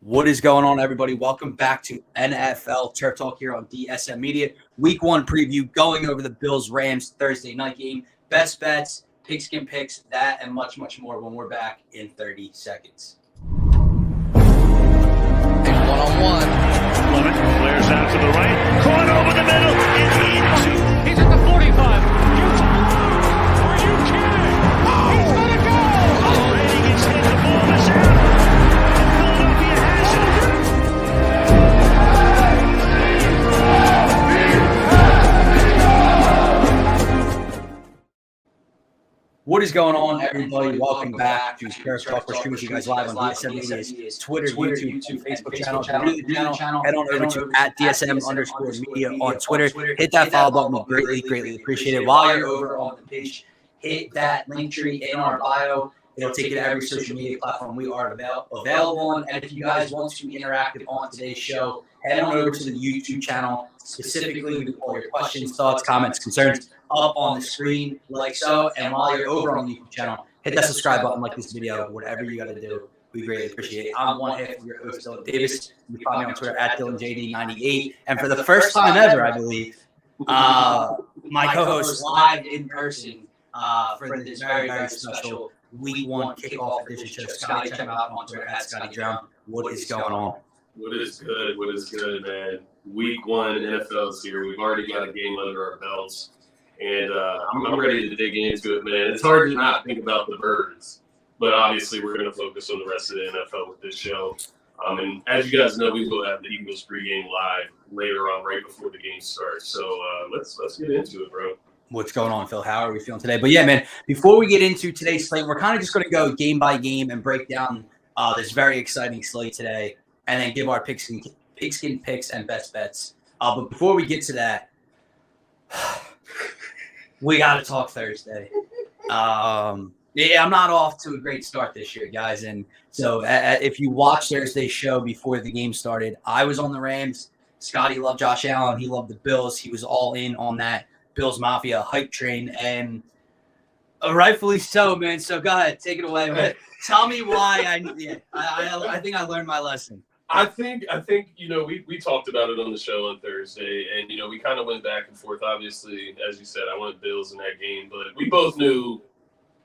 What is going on, everybody? Welcome back to NFL Turf Talk here on DSM Media. Week 1 preview, going over the Bills-Rams Thursday night game. Best bets, Pigskin Picks, that and much, much more when we're back in 30 seconds. One-on-one. Clement flares out to the right. Caught over the middle and into. He's at the 45. Are you kidding? Oh! He's going to go! Oh! Brady gets hit. The ball is out. Philadelphia has it. What is going on, everybody? Welcome back to Turf Talk. We're streaming you guys live on DSM Media's Twitter, YouTube, Facebook channel. Head on over to @DSM_media on Twitter. Hit that follow button. We greatly appreciate it. While you're over on the page, hit that link tree in our bio. It'll take you to every social media platform we are available on. And if you guys want to interact on today's show, head on over to the YouTube channel. Specifically, with all your questions, thoughts, comments, concerns up on the screen like so. And while you're over on the YouTube channel, hit that subscribe button, like this video, whatever you got to do. We greatly appreciate it. I'm one half of your host, Dylan Davis. You can find me on Twitter @DylanJD98. And for the first time ever, I believe, my co-host live in person for this very, very special Week 1 kickoff edition show. Scotty, check him out on Twitter @ScottyDrown. What is going on? What is good? What is good, man? Week 1 NFL's here. We've already got a game under our belts, and I'm ready to dig into it, man. It's hard to not think about the birds, but obviously we're going to focus on the rest of the NFL with this show. And as you guys know, we will have the Eagles pregame live later on, right before the game starts. So let's get into it, bro. What's going on, Phil? How are we feeling today? But yeah, man, before we get into today's slate, we're kind of just going to go game by game and break down this very exciting slate today, and then give our Pigskin Picks and best bets. But before we get to that, we got to talk Thursday. Yeah, I'm not off to a great start this year, guys. And so if you watched Thursday's show before the game started, I was on the Rams. Scotty loved Josh Allen. He loved the Bills. He was all in on that Bills Mafia hype train, and rightfully so, man. So go ahead, take it away, man. Tell me why I think I learned my lesson. I think we talked about it on the show on Thursday, and we kind of went back and forth. Obviously, as you said, I wanted Bills in that game, but we both knew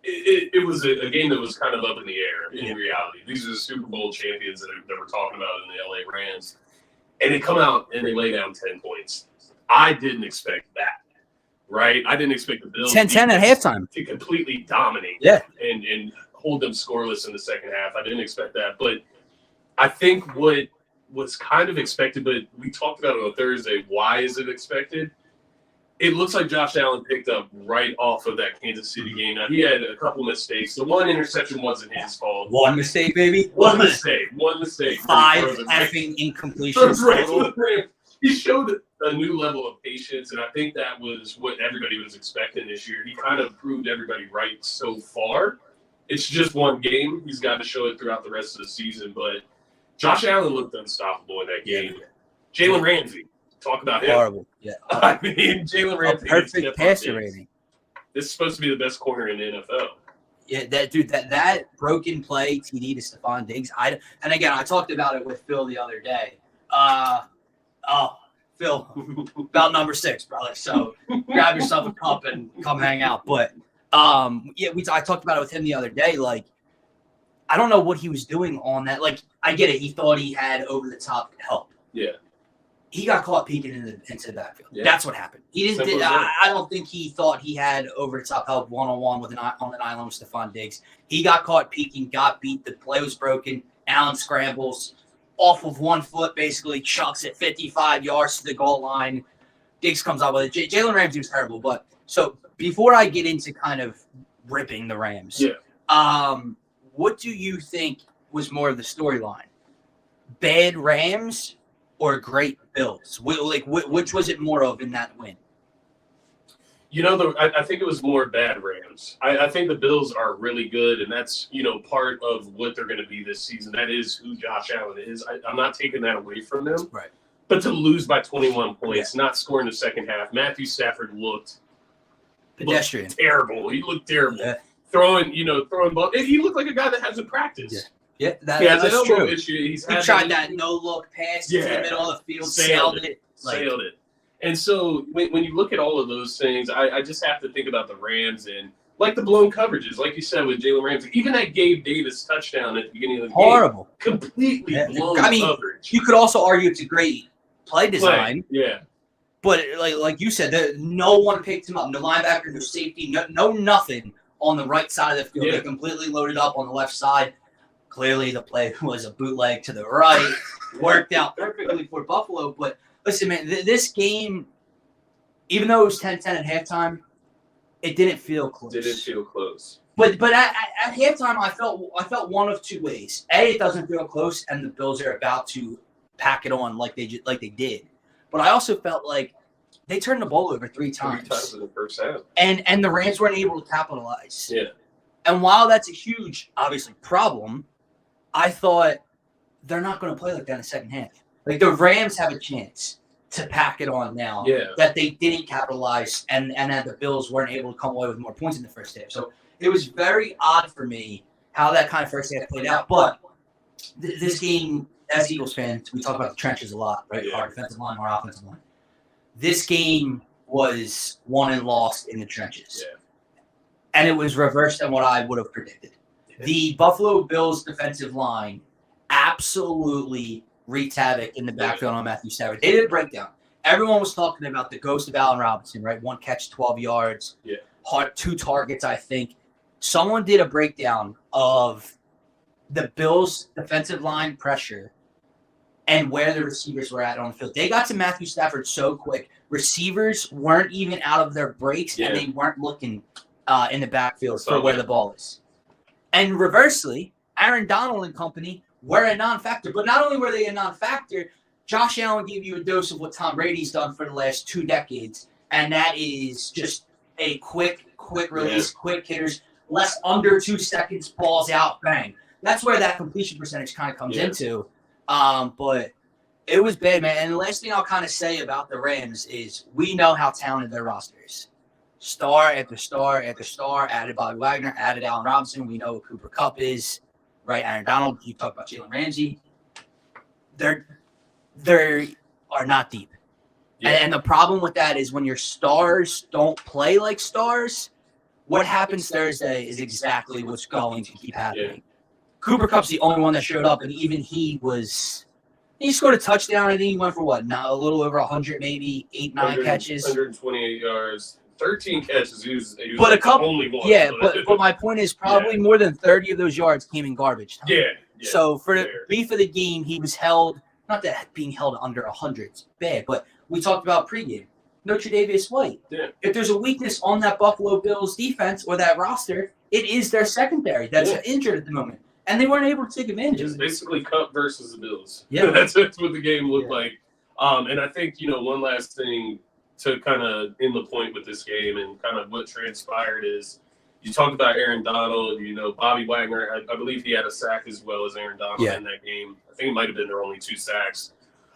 it was a game that was kind of up in the air in reality. These are the Super Bowl champions that we're talking about in the LA Rams, and they come out and they lay down 10 points. I didn't expect that. Right, I didn't expect the Bills 10-10 at halftime to completely dominate, and hold them scoreless in the second half. I didn't expect that, but I think what was kind of expected, but we talked about it on Thursday. Why is it expected? It looks like Josh Allen picked up right off of that Kansas City game. Now, he had a couple mistakes. The one interception wasn't his fault. One mistake, baby. One mistake. 5 effing incompletions total. He showed a new level of patience, and I think that was what everybody was expecting this year. He kind of proved everybody right so far. It's just one game. He's got to show it throughout the rest of the season, but Josh Allen looked unstoppable in that game. Jalen Ramsey, talk about him. Horrible. Yeah. I mean, Jalen Ramsey. Perfect passer rating. This is supposed to be the best corner in the NFL. Yeah, that broken play TD to Stephon Diggs. And again, I talked about it with Phil the other day. Phil, about number 6, brother. So grab yourself a cup and come hang out. But I talked about it with him the other day. Like, I don't know what he was doing on that. Like, I get it. He thought he had over the top help. Yeah. He got caught peeking into the backfield. Yeah. That's what happened. He didn't. I don't think he thought he had over the top help one-on-one on an island with Stephon Diggs. He got caught peeking, got beat. The play was broken. Allen scrambles off of 1 foot, basically chucks it 55 yards to the goal line. Diggs comes out with it. Jalen Ramsey was terrible. But so before I get into kind of ripping the Rams, what do you think was more of the storyline? Bad Rams or great Bills? Which was it more of in that win? I think it was more bad Rams. I think the Bills are really good, and that's, part of what they're going to be this season. That is who Josh Allen is. I'm not taking that away from them. Right. But to lose by 21 points, not score in the second half, Matthew Stafford looked pedestrian. Terrible. He looked terrible. Yeah. Throwing ball. He looked like a guy that hasn't practiced. Yeah, That's that's elbow true. issue. He tried that no-look pass to the middle of the field, sailed it. And so when you look at all of those things, I just have to think about the Rams and like the blown coverages, like you said with Jalen Ramsey. Even that Gabe Davis touchdown at the beginning of the Horrible. game, completely blown coverage. You could also argue it's a great play design. Yeah. But like you said, no one picked him up. No linebacker, no safety, no nothing on the right side of the field. Yeah. They completely loaded up on the left side. Clearly, the play was a bootleg to the right. Worked out perfectly for Buffalo. But listen, man, this game, even though it was 10-10 at halftime, it didn't feel close. But at halftime, I felt one of two ways. A, it doesn't feel close, and the Bills are about to pack it on like they did. But I also felt like they turned the ball over three times in the first half. And the Rams weren't able to capitalize. Yeah. And while that's a huge, obviously, problem, I thought they're not going to play like that in the second half. Like the Rams have a chance to pack it on now that they didn't capitalize and that the Bills weren't able to come away with more points in the first half. So it was very odd for me how that kind of first half played out. But this game, as Eagles fans, we talk about the trenches a lot, right? Our defensive line, our offensive line. This game was won and lost in the trenches. Yeah. And it was reversed than what I would have predicted. The Buffalo Bills defensive line absolutely wreaked havoc in the backfield on Matthew Stafford. They did a breakdown. Everyone was talking about the ghost of Allen Robinson, right? 1 catch, 12 yards, 2 targets, I think. Someone did a breakdown of the Bills' defensive line pressure and where the receivers were at on the field. They got to Matthew Stafford so quick. Receivers weren't even out of their breaks, and they weren't looking in the backfield for where the ball is. And reversely, Aaron Donald and company were a non-factor. But not only were they a non-factor, Josh Allen gave you a dose of what Tom Brady's done for the last 2 decades, and that is just a quick release, quick hitters, less under 2 seconds, balls out, bang. That's where that completion percentage kind of comes into. But it was bad, man. And the last thing I'll kind of say about the Rams is we know how talented their roster is. Star after star after star, added Bobby Wagner, added Allen Robinson. We know what Cooper Kupp is, right? Aaron Donald, you talk about Jalen Ramsey. They are not deep. Yeah. And the problem with that is when your stars don't play like stars, what happens Thursday is exactly what's going to keep happening. Yeah. Cooper Kupp's the only one that showed up, and even he scored a touchdown. I think he went for what? Now a little over 100, maybe 8-9 catches. 128 yards, 13 catches. He was but a couple, only one. Yeah, but my point is probably more than 30 of those yards came in garbage time. Yeah. So for the beef of the game, he was held. Not that being held under 100 is bad, but we talked about pregame. No Tre'Davious White. Yeah. If there's a weakness on that Buffalo Bills defense or that roster, it is their secondary that's injured at the moment. And they weren't able to take advantage of it. It's basically Cup versus the Bills. Yeah. That's what the game looked like. And I think, one last thing to kind of end the point with this game and kind of what transpired is you talked about Aaron Donald, Bobby Wagner. I believe he had a sack as well as Aaron Donald in that game. I think it might have been their only 2 sacks.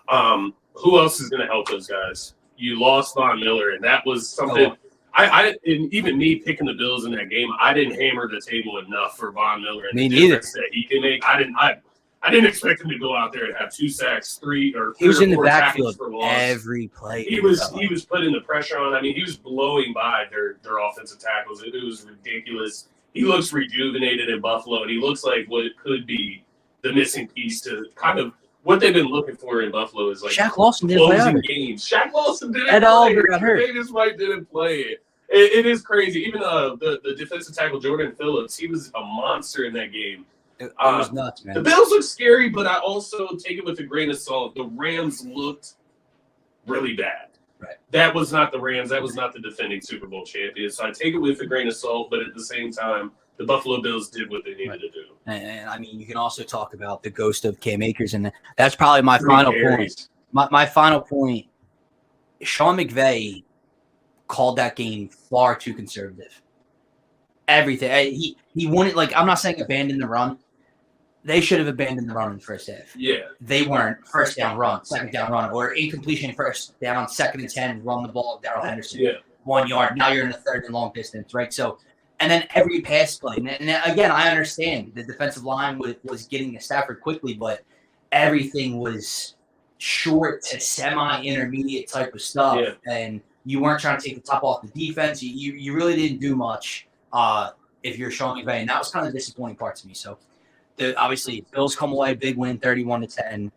Who else is going to help those guys? You lost Von Miller, and that was something and even me picking the Bills in that game, I didn't hammer the table enough for Von Miller and the difference that he can make. I didn't expect him to go out there and have 2 sacks, 3 or 4 he was in the backfield for loss. Every play. He was putting the pressure on. I mean, he was blowing by their offensive tackles. It was ridiculous. He looks rejuvenated in Buffalo, and he looks like what it could be the missing piece to kind of what they've been looking for in Buffalo is like Shaq Lawson didn't play games. Shaq Lawson didn't Ed play. Oliver got hurt. Davis White didn't play it. It is crazy. Even the defensive tackle Jordan Phillips, he was a monster in that game. It was nuts, man. The Bills look scary, but I also take it with a grain of salt. The Rams looked really bad. Right. That was not the Rams. That was not the defending Super Bowl champions. So I take it with a grain of salt, but at the same time, the Buffalo Bills did what they needed to do. And I mean, you can also talk about the ghost of Cam Akers, and that's probably my final point. My final point, Sean McVay called that game far too conservative. Everything. He wanted, I'm not saying abandon the run. They should have abandoned the run in the first half. Yeah. They weren't. First down run, second down run, or incompletion first down, 2nd and 10, run the ball, Darrell Henderson. 1 yard. Now you're in the 3rd and long distance, right? So And then every pass play. And again, I understand the defensive line was getting to Stafford quickly, but everything was short to semi-intermediate type of stuff. Yeah. And you weren't trying to take the top off the defense. You really didn't do much if you're Sean McVay. And that was kind of the disappointing part to me. So, obviously, Bills come away, big win, 31-10.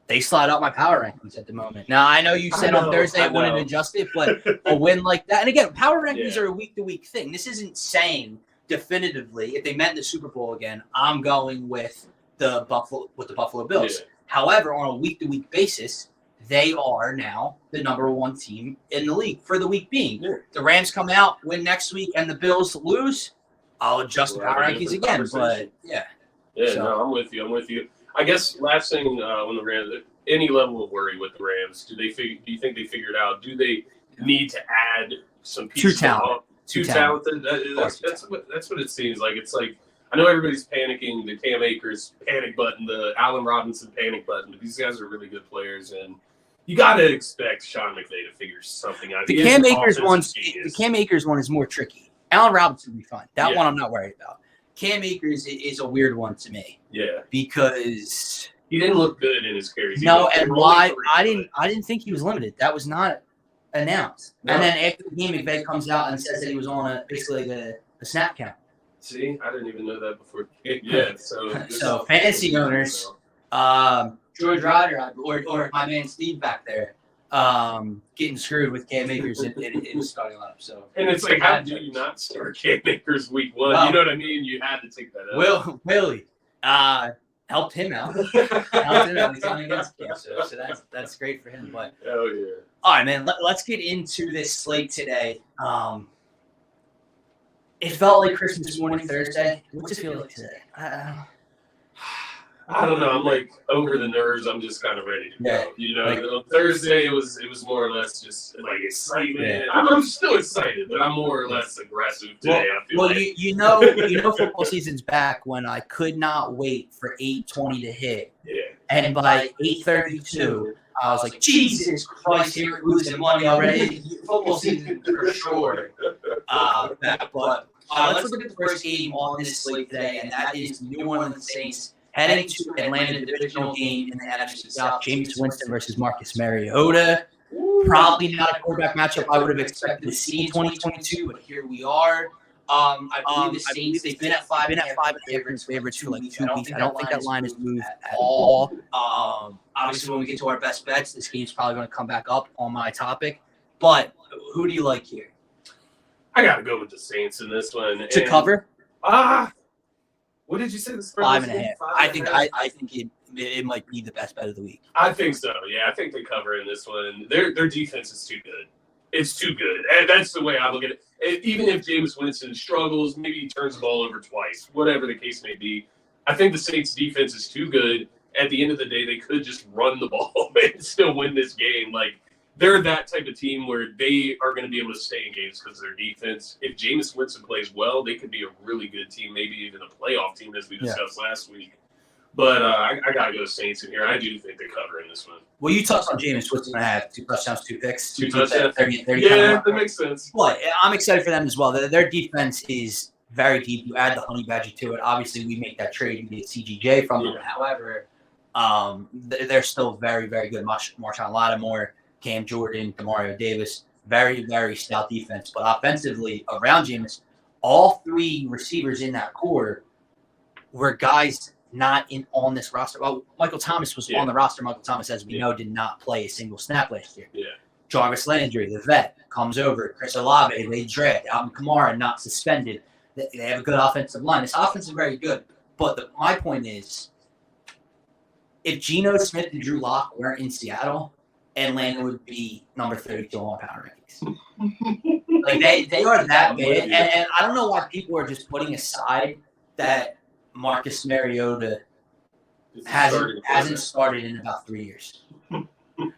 They slide out my power rankings at the moment. Now, I know you said on Thursday it wouldn't adjust it, but a win like that. And again, power rankings are a week-to-week thing. This isn't saying definitively if they met in the Super Bowl again, I'm going with the Buffalo Bills. Yeah. However, on a week-to-week basis, they are now the number one team in the league for the week being. Yeah. The Rams come out, win next week, and the Bills lose. I'll adjust the power rankings again. But yeah, no, I'm with you. I guess last thing when the Rams, any level of worry with the Rams, do you think they figured out? Do they need to add some pieces? Too talented. That's what it seems like. It's like I know everybody's panicking, the Cam Akers panic button, the Allen Robinson panic button, but these guys are really good players, and you got to expect Sean McVay to figure something out. The Cam Akers one is more tricky. Allen Robinson will be fine. That one I'm not worried about. Cam Akers is a weird one to me. Yeah, because he didn't look good in his carries. No, and why I didn't think he was limited. That was not announced. No. And then after the game, McVay comes out and says that he was on basically a snap count. See, I didn't even know that before. Yeah, so fantasy owners, George Ryder or my man Steve back there, getting screwed with Cam Akers in the starting lineup. So and it's like, how do you not start Cam Akers week one? You know what I mean? You had to take that out. Willie helped him out. He's on against Cam, so that's great for him. But oh yeah. All right, man. Let's get into this slate today. It felt like Christmas morning Thursday. What's it feel like today? I don't know. I'm like over the nerves. I'm just kind of ready to go. You know, on Thursday it was more or less just like excitement. Yeah. I'm still excited, but I'm more or less aggressive today. I feel like. you know, football season's back when I could not wait for 8:20 to hit. Yeah. And by 8:32, I was like, Jesus Christ, here we're losing money already. Football season for sure. But let's look at the first game on this slate today, and that is New Orleans Saints heading to Atlanta divisional game in the NFC South. Jameis Winston versus Marcus Mariota. Probably not a quarterback matchup I would have expected to see in 2022, but here we are. I believe the Saints, they've been at 5.5 favorites for like 2 weeks. I don't think that line has moved at all. Obviously, when we get to our best bets, this game's probably going to come back up on my topic. But who do you like here? I got to go with the Saints in this one. To cover? What did you say? 5.5. I think it might be the best bet of the week. I think so. Yeah, I think they cover in this one. Their defense is too good. It's too good, and that's the way I look at it. Even if Jameis Winston struggles, maybe he turns the ball over twice, whatever the case may be, I think the Saints' defense is too good. At the end of the day, they could just run the ball and still win this game. Like, they're that type of team where they are going to be able to stay in games because of their defense. If Jameis Winston plays well, they could be a really good team, maybe even a playoff team, as we discussed last week. But I got to go Saints in here. I do think they cover in this one. Well, you touched on Jameis Winston. I have 2 touchdowns, 2 picks. 2 touchdowns. 30 yeah, that makes sense. But I'm excited for them as well. Their defense is very deep. You add the Honey Badger to it. Obviously, we make that trade. We get CGJ from them. However, they're still very, very good. Marshawn Lattimore, Cam Jordan, Demario Davis, very, very stout defense. But offensively, around Jameis, all 3 receivers in that core were guys not on this roster. Well, Michael Thomas was on the roster. Michael Thomas, as we know, did not play a single snap last year. Yeah. Jarvis Landry, the vet, comes over. Chris Olave, they draft. Alvin Kamara, not suspended. They have a good offensive line. This offense is very good. But my point is, if Geno Smith and Drew Lock weren't in Seattle, Atlanta would be number 32 on power rankings. Like they are that bad. And I don't know why people are just putting aside that Marcus Mariota hasn't started in about 3 years.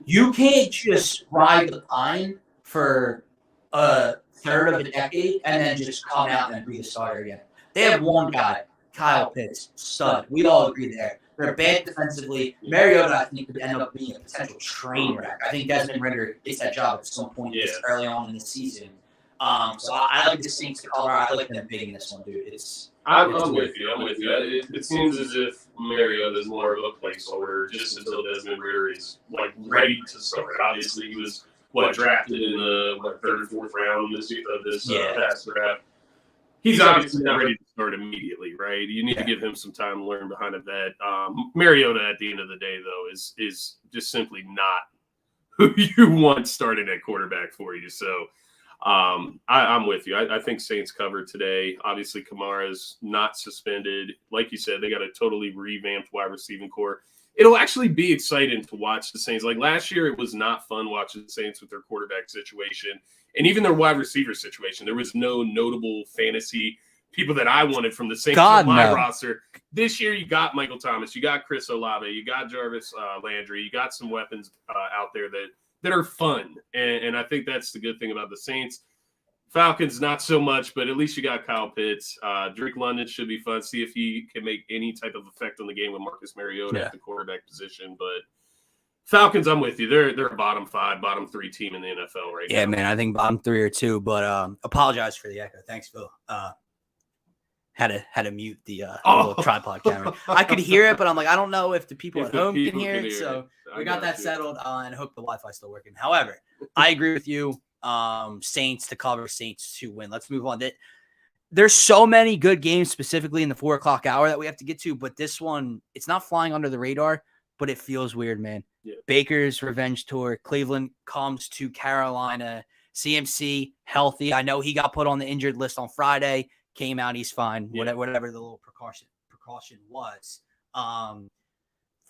You can't just ride the pine for a third of a decade and then just come out and be the starter again. They have one guy, Kyle Pitts, stud. We all agree there. They're bad defensively. Mariota, I think, could end up being a potential train wreck. I think Desmond Ridder gets that job at some point just early on in the season. So I like the Saints to cover. I like them big in this one, dude. I'm with you. It seems as if Mariota is more of a placeholder just until Desmond Ridder is like ready to start. Obviously, he was drafted in the third or fourth round of this past draft. He's obviously not ready to start immediately, right? You need to give him some time to learn behind of that. Mariota, at the end of the day, though, is just simply not who you want starting at quarterback for you. So I'm with you. I think Saints covered today. Obviously, Kamara's not suspended. Like you said, they got a totally revamped wide receiving core. It'll actually be exciting to watch the Saints. Like last year, it was not fun watching the Saints with their quarterback situation and even their wide receiver situation. There was no notable fantasy people that I wanted from the Saints on my roster. This year, you got Michael Thomas, you got Chris Olave, you got Jarvis Landry, you got some weapons out there that are fun. And I think that's the good thing about the Saints. Falcons, not so much, but at least you got Kyle Pitts. Drake London should be fun. See if he can make any type of effect on the game with Marcus Mariota at the quarterback position. But Falcons, I'm with you. They're a bottom 5, bottom 3 team in the NFL right now. Yeah, man, I think bottom 3 or 2. But apologize for the echo. Thanks, Phil. Had to mute the little tripod camera. I could hear it, but I'm like, I don't know if the people at home can hear it. So we got that settled and hope the Wi-Fi is still working. However, I agree with you. Saints to cover, Saints to win. Let's move on. There's so many good games, specifically in the 4:00 hour, that we have to get to. But this one, it's not flying under the radar, but it feels weird, man. Yeah. Baker's revenge tour. Cleveland comes to Carolina. CMC healthy. I know he got put on the injured list on Friday. Came out, he's fine. Yeah. Whatever the little precaution was.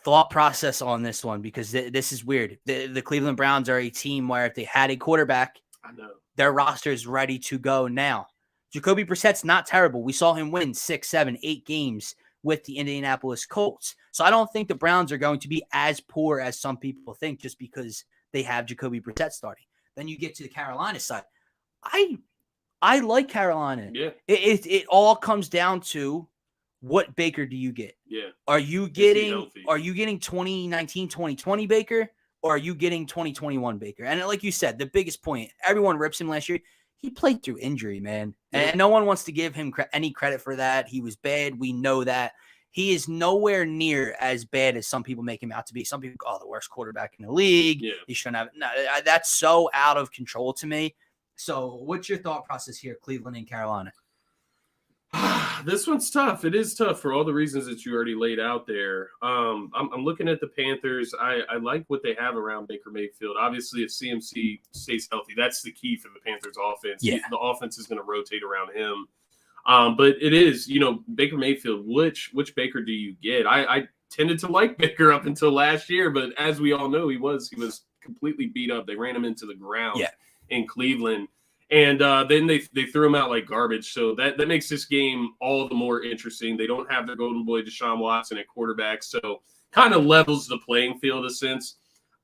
Thought process on this one, because this is weird. The Cleveland Browns are a team where if they had a quarterback, I know their roster is ready to go now. Jacoby Brissett's not terrible. We saw him win 6, 7, 8 games with the Indianapolis Colts. So I don't think the Browns are going to be as poor as some people think just because they have Jacoby Brissett starting. Then you get to the Carolina side. I like Carolina. Yeah. It all comes down to what Baker do you get? Yeah. Are you getting 2019, 2020 Baker, or are you getting 2021 Baker? And like you said, the biggest point, everyone rips him last year. He played through injury, man. Yeah. And no one wants to give him any credit for that. He was bad. We know that. He is nowhere near as bad as some people make him out to be. Some people go, the worst quarterback in the league. Yeah. He shouldn't have. No, that's so out of control to me. So what's your thought process here, Cleveland and Carolina? This one's tough. It is tough for all the reasons that you already laid out there. I'm looking at the Panthers. I like what they have around Baker Mayfield. Obviously, if CMC stays healthy, that's the key for the Panthers offense. Yeah. The offense is going to rotate around him. But it is, Baker Mayfield, which Baker do you get? I tended to like Baker up until last year, but as we all know, he was completely beat up. They ran him into the ground in Cleveland. And then they threw him out like garbage. So that makes this game all the more interesting. They don't have their golden boy Deshaun Watson at quarterback. So kind of levels the playing field a sense.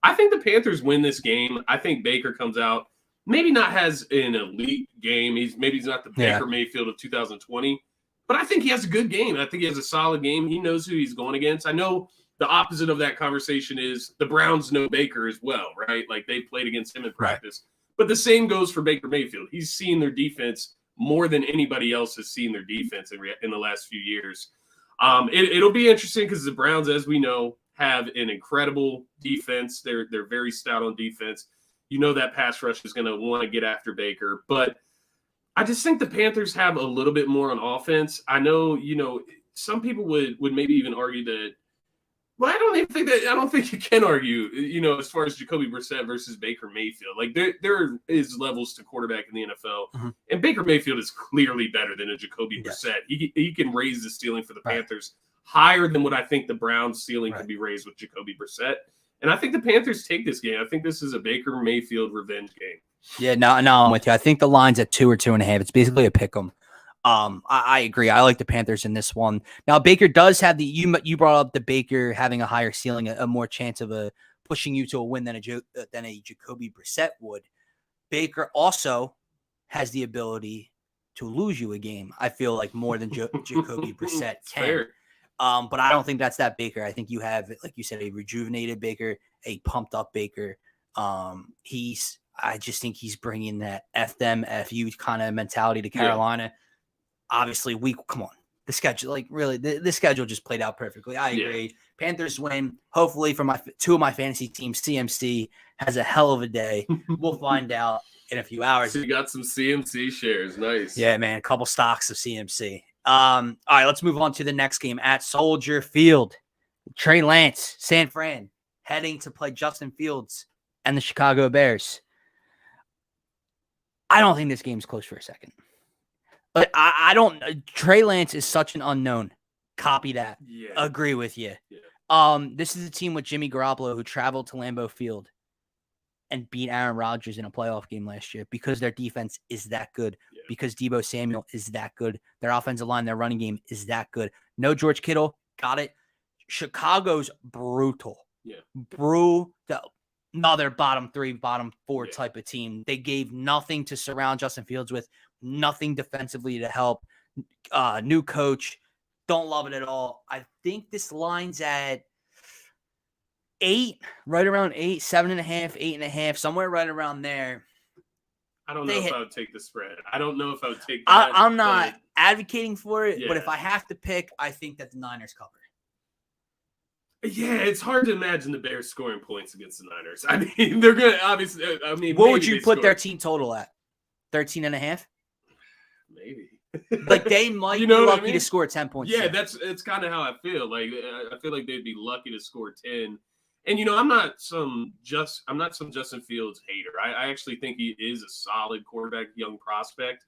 I think the Panthers win this game. I think Baker comes out, maybe not has an elite game. He's not the Baker Mayfield of 2020. But I think he has a good game. I think he has a solid game. He knows who he's going against. I know the opposite of that conversation is the Browns know Baker as well, right? Like they played against him in practice. Right. But the same goes for Baker Mayfield. He's seen their defense more than anybody else has seen their defense in the last few years. It'll be interesting because the Browns, as we know, have an incredible defense. They're very stout on defense. That pass rush is going to want to get after Baker. But I just think the Panthers have a little bit more on offense. I know, some people would maybe even argue that. Well, I don't think you can argue, as far as Jacoby Brissett versus Baker Mayfield. Like there is levels to quarterback in the NFL, and Baker Mayfield is clearly better than a Jacoby Brissett. He can raise the ceiling for the Panthers higher than what I think the Browns' ceiling could be raised with Jacoby Brissett. And I think the Panthers take this game. I think this is a Baker Mayfield revenge game. Yeah, no, I'm with you. I think the line's at 2 or 2.5. It's basically a pick 'em. I agree. I like the Panthers in this one. Now, Baker does have you brought up the Baker having a higher ceiling, a more chance of pushing you to a win than a Jacoby Brissett would. Baker also has the ability to lose you a game. I feel like more than Jacoby Brissett can. Fair. But I don't think that's that Baker. I think you have, like you said, a rejuvenated Baker, a pumped up Baker. I just think he's bringing that F them, F you kind of mentality to Carolina. Obviously, come on. The schedule, like really, the schedule just played out perfectly. I agree. Panthers win. Hopefully, for my two of my fantasy teams, CMC has a hell of a day. We'll find out in a few hours. So you got some CMC shares. Nice. Yeah, man. A couple stocks of CMC. All right, let's move on to the next game at Soldier Field. Trey Lance, San Fran, heading to play Justin Fields and the Chicago Bears. I don't think this game's close for a second. But I don't. Trey Lance is such an unknown. Copy that. Yeah. Agree with you. Yeah. This is a team with Jimmy Garoppolo who traveled to Lambeau Field and beat Aaron Rodgers in a playoff game last year because their defense is that good. Yeah. Because Deebo Samuel is that good. Their offensive line, their running game is that good. No George Kittle. Got it. Chicago's brutal. Yeah. Brutal. Another bottom 3, bottom 4 type of team. They gave nothing to surround Justin Fields with. Nothing defensively to help. New coach. Don't love it at all. I think this line's at 8, right around 8, 7.5, 8.5, somewhere right around there. I don't know if I would take the spread. I don't know if I would take that. I'm not advocating for it, but if I have to pick, I think that the Niners cover. Yeah, it's hard to imagine the Bears scoring points against the Niners. I mean, they're going to obviously. I mean, what would you put their team total at? 13.5? Maybe. Like they might be lucky to score 10 points. Yeah, it's kind of how I feel. Like I feel like they'd be lucky to score 10. And I'm not some Justin Fields hater. I actually think he is a solid quarterback, young prospect.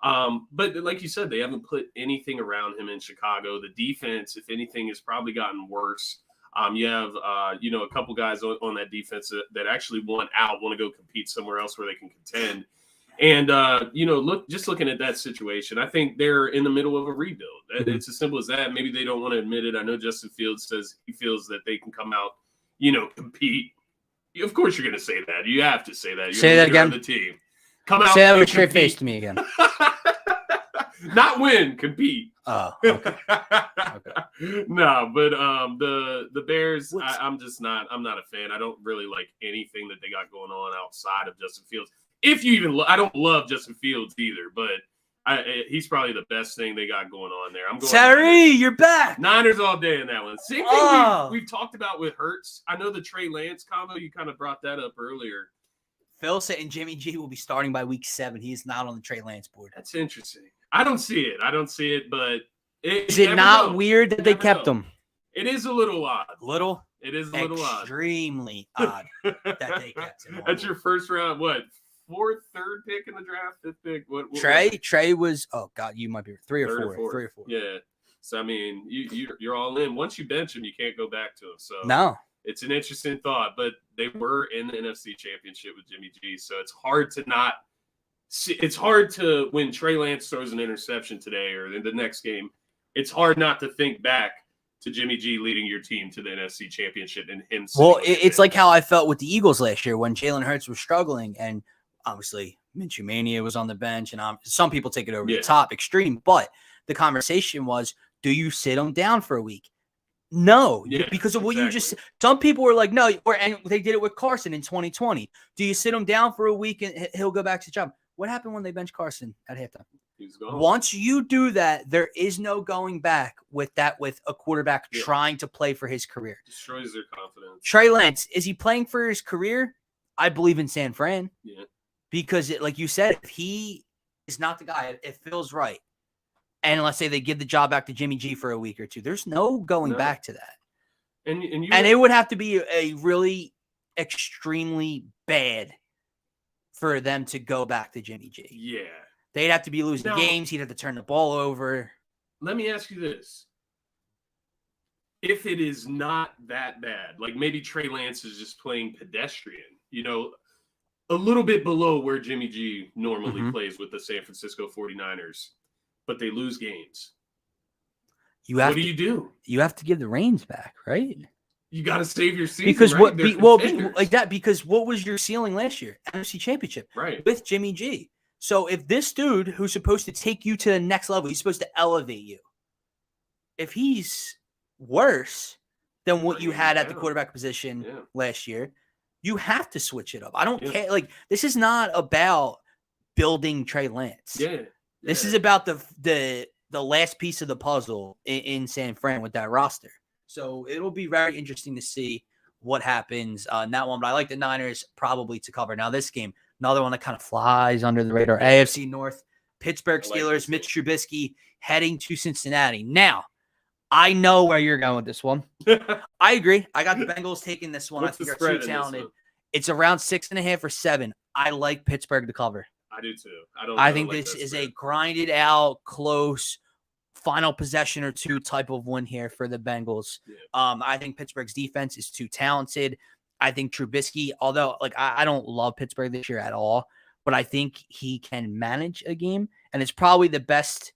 But like you said, they haven't put anything around him in Chicago. The defense, if anything, has probably gotten worse. You have a couple guys on that defense that actually want to go compete somewhere else where they can contend. And, looking at that situation, I think they're in the middle of a rebuild. It's as simple as that. Maybe they don't want to admit it. I know Justin Fields says he feels that they can come out, compete. Of course, you're going to say that. You have to say that. You're say that again. The team. Come out. Say that with a straight face to me again. Not win, compete. Oh, okay. Okay. No, but the Bears, I'm not a fan. I don't really like anything that they got going on outside of Justin Fields. I don't love Justin Fields either, but he's probably the best thing they got going on there. I'm going Terry, you're back. Niners all day in that one. Same thing we've talked about with Hurts. I know the Trey Lance combo, you kind of brought that up earlier. Phil saying Jimmy G will be starting by week 7. He is not on the Trey Lance board. That's interesting. I don't see it, but is it not weird that they kept him? It is a little odd. It is a little extremely odd that they kept him. That's your first round, what? 4th, 3rd pick in the draft, 5th pick. What Trey was. Oh God, you might be 3 or 4. 3 or 4. Yeah. So I mean, you're all in. Once you bench him, you can't go back to him. So no, it's an interesting thought. But they were in the NFC Championship with Jimmy G, so it's hard to not. It's hard to when Trey Lance throws an interception today or in the next game. It's hard not to think back to Jimmy G leading your team to the NFC Championship and him. Well, it's like how I felt with the Eagles last year when Jalen Hurts was struggling and. Obviously, Minshew Mania was on the bench, and some people take it over the top extreme. But the conversation was, do you sit him down for a week? No, because of what you just said. Some people were like, no, and they did it with Carson in 2020. Do you sit him down for a week and he'll go back to the job? What happened when they benched Carson at halftime? He's gone. Once you do that, there is no going back with a quarterback trying to play for his career. Destroys their confidence. Trey Lance, is he playing for his career? I believe in San Fran. Yeah. Because, like you said, if he is not the guy, it feels right. And let's say they give the job back to Jimmy G for a week or two. There's no going back to that. And it would have to be a really extremely bad for them to go back to Jimmy G. Yeah. They'd have to be losing games. He'd have to turn the ball over. Let me ask you this. If it is not that bad, like maybe Trey Lance is just playing pedestrian, a little bit below where Jimmy G normally plays with the San Francisco 49ers, but they lose games. What do you do? You have to give the reins back, right? You got to save your season. Because because what was your ceiling last year? NFC Championship, right? With Jimmy G. So if this dude who's supposed to take you to the next level, he's supposed to elevate you. If he's worse than what you had at the quarterback position last year, You have to switch it up. I don't Yeah. care. Like, this is not about building Trey Lance. Yeah. This is about the last piece of the puzzle in San Fran with that roster. So it'll be very interesting to see what happens in that one. But I like the Niners probably to cover. Now this game, another one that kind of flies under the radar. AFC North, Pittsburgh Steelers, Mitch Trubisky heading to Cincinnati. Now, I know where you're going with this one. I agree. I got the Bengals taking this one. What's I think the they're spread too in this talented. one? It's around 6.5 or 7. I like Pittsburgh to cover. I do too. I think this is a grinded out, close, final possession or two type of win here for the Bengals. Yeah. I think Pittsburgh's defense is too talented. I think Trubisky, although like I don't love Pittsburgh this year at all, but I think he can manage a game, and it's probably the best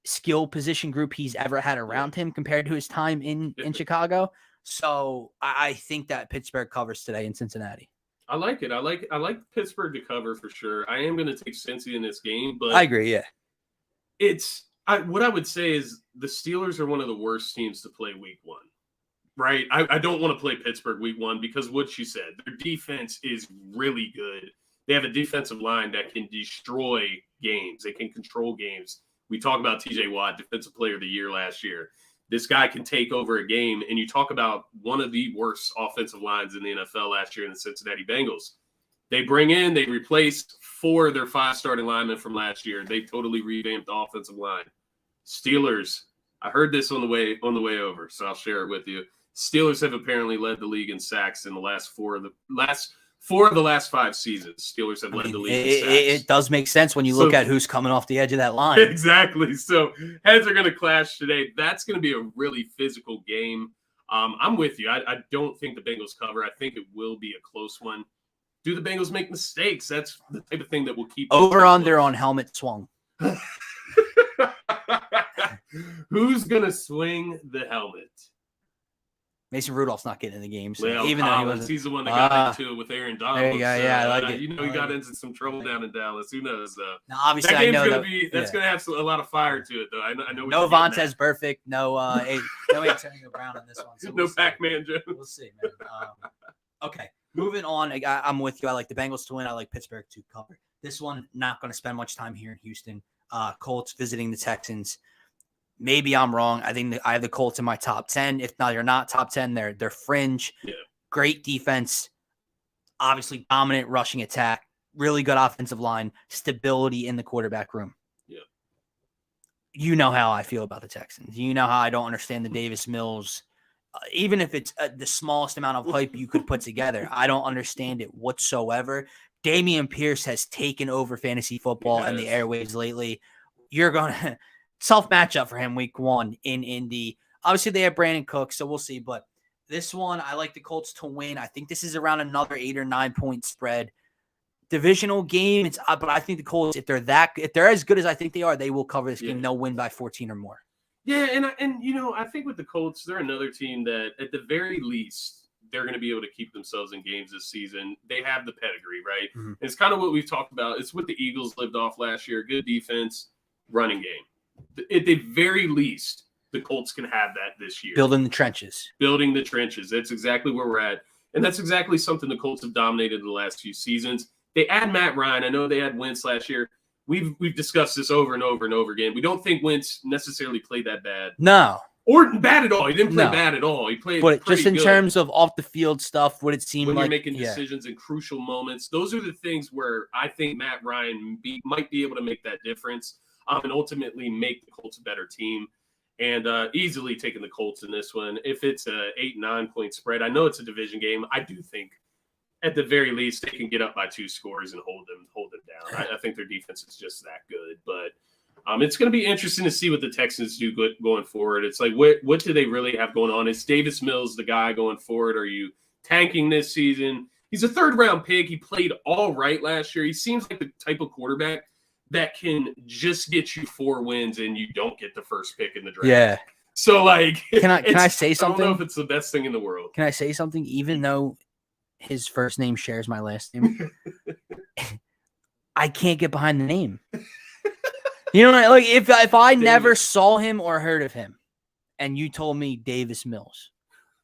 skill position group he's ever had around him compared to his time in Chicago. So I think that Pittsburgh covers today in Cincinnati. I like it. I like Pittsburgh to cover for sure. I am going to take Cincy in this game, but I agree. Yeah, what I would say is the Steelers are one of the worst teams to play week 1. Right? I don't want to play Pittsburgh week 1 because what you said, their defense is really good. They have a defensive line that can destroy games. They can control games. We talk about TJ Watt, Defensive Player of the Year last year. This guy can take over a game, and you talk about one of the worst offensive lines in the NFL last year in the Cincinnati Bengals. They replace 4 of their 5 starting linemen from last year. They totally revamped the offensive line. Steelers, I heard this on the way over, so I'll share it with you. Steelers have apparently led the league in sacks in the last 4 of the last 5 seasons. Steelers have led the league in sacks. It does make sense when you look at who's coming off the edge of that line. Exactly. So heads are going to clash today. That's going to be a really physical game. I'm with you. I don't think the Bengals cover. I think it will be a close one. Do the Bengals make mistakes? That's the type of thing that will keep over under on helmet swung. Who's going to swing the helmet? Mason Rudolph's not getting in the game, so Well, even though he's the one that got into it with Aaron Donald. There you go. Yeah, I like it. He got into some trouble down in Dallas. Who knows, though? Now, obviously, that game's I know going to have a lot of fire to it, though. I know. No Vontaze perfect. No, no Antonio Brown on this one. So no Pac-Man Jones. We'll see, man. Okay, moving on. I'm with you. I like the Bengals to win. I like Pittsburgh to cover. This one, not going to spend much time here in Houston. Colts visiting the Texans. Maybe I'm wrong. I think I have the Colts in my top 10. If not, you're not top 10. They're fringe. Yeah. Great defense. Obviously dominant rushing attack. Really good offensive line. Stability in the quarterback room. Yeah. You know how I feel about the Texans. You know how I don't understand the Davis Mills. Even if it's the smallest amount of hype you could put together, I don't understand it whatsoever. Dameon Pierce has taken over fantasy football and the airwaves lately. You're going to – tough matchup for him week 1 in Indy. Obviously, they have Brandon Cooks, so we'll see. But this one, I like the Colts to win. I think this is around another 8 or 9 point spread. Divisional game, but I think the Colts, if they're as good as I think they are, they will cover this game. They'll win by 14 or more. Yeah, and I think with the Colts, they're another team that at the very least they're going to be able to keep themselves in games this season. They have the pedigree, right? Mm-hmm. It's kind of what we've talked about. It's what the Eagles lived off last year: good defense, running game. At the very least, the Colts can have that this year. Building the trenches. That's exactly where we're at. And that's exactly something the Colts have dominated in the last few seasons. They add Matt Ryan. I know they had Wentz last year. We've discussed this over and over and over again. We don't think Wentz necessarily played that bad. No. Or bad at all. He didn't play bad at all. He played but pretty just in good. terms of off-the-field stuff, what it seemed when like. When you're making decisions in crucial moments, those are the things where I think Matt Ryan might be able to make that difference. And ultimately make the Colts a better team, and easily taking the Colts in this one. If it's a 8-9 point spread, I know it's a division game. I do think at the very least they can get up by 2 scores and hold them down. I think their defense is just that good. But it's going to be interesting to see what the Texans do going forward. It's like what do they really have going on? Is Davis Mills the guy going forward? Are you tanking this season? He's a 3rd-round pick. He played all right last year. He seems like the type of quarterback that can just get you 4 wins and you don't get the first pick in the draft. Yeah. So, like, can I say something? I don't know if it's the best thing in the world. Can I say something? Even though his first name shares my last name, I can't get behind the name. You know, like if I never saw him or heard of him, and you told me Davis Mills,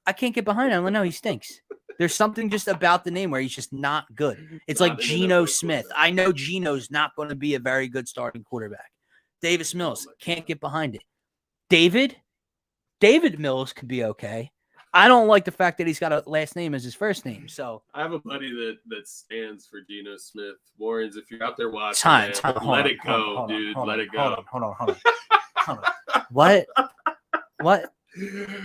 I can't get behind him. I know he stinks. There's something just about the name where he's just not good. It's Not like an Geno NFL Smith. quarterback. I know Geno's not going to be a very good starting quarterback. Davis Mills can't get behind it. David Mills could be okay. I don't like the fact that he's got a last name as his first name. So I have a buddy that stands for Geno Smith. Warrens, if you're out there watching, time. man, let it go, dude. Let it go. Hold on. What?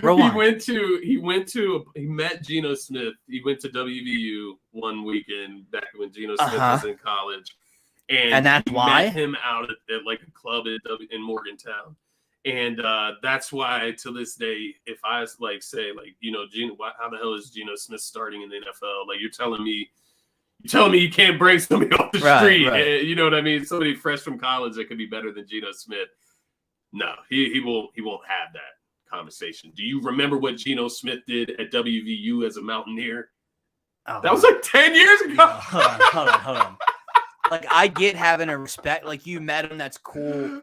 Rewind. He met Geno Smith. He went to WVU one weekend back when Geno Smith was in college. And that's why? Met him out at like a club in Morgantown. And that's why to this day, if I like say like, Geno, how the hell is Geno Smith starting in the NFL? Like you're telling me you can't break somebody off the street. Right. You know what I mean? Somebody fresh from college that could be better than Geno Smith. No, he won't have that conversation. Do you remember what Geno Smith did at WVU as a Mountaineer? Oh, That was like 10 years ago. Hold on. Like I get having a respect. Like you met him, that's cool.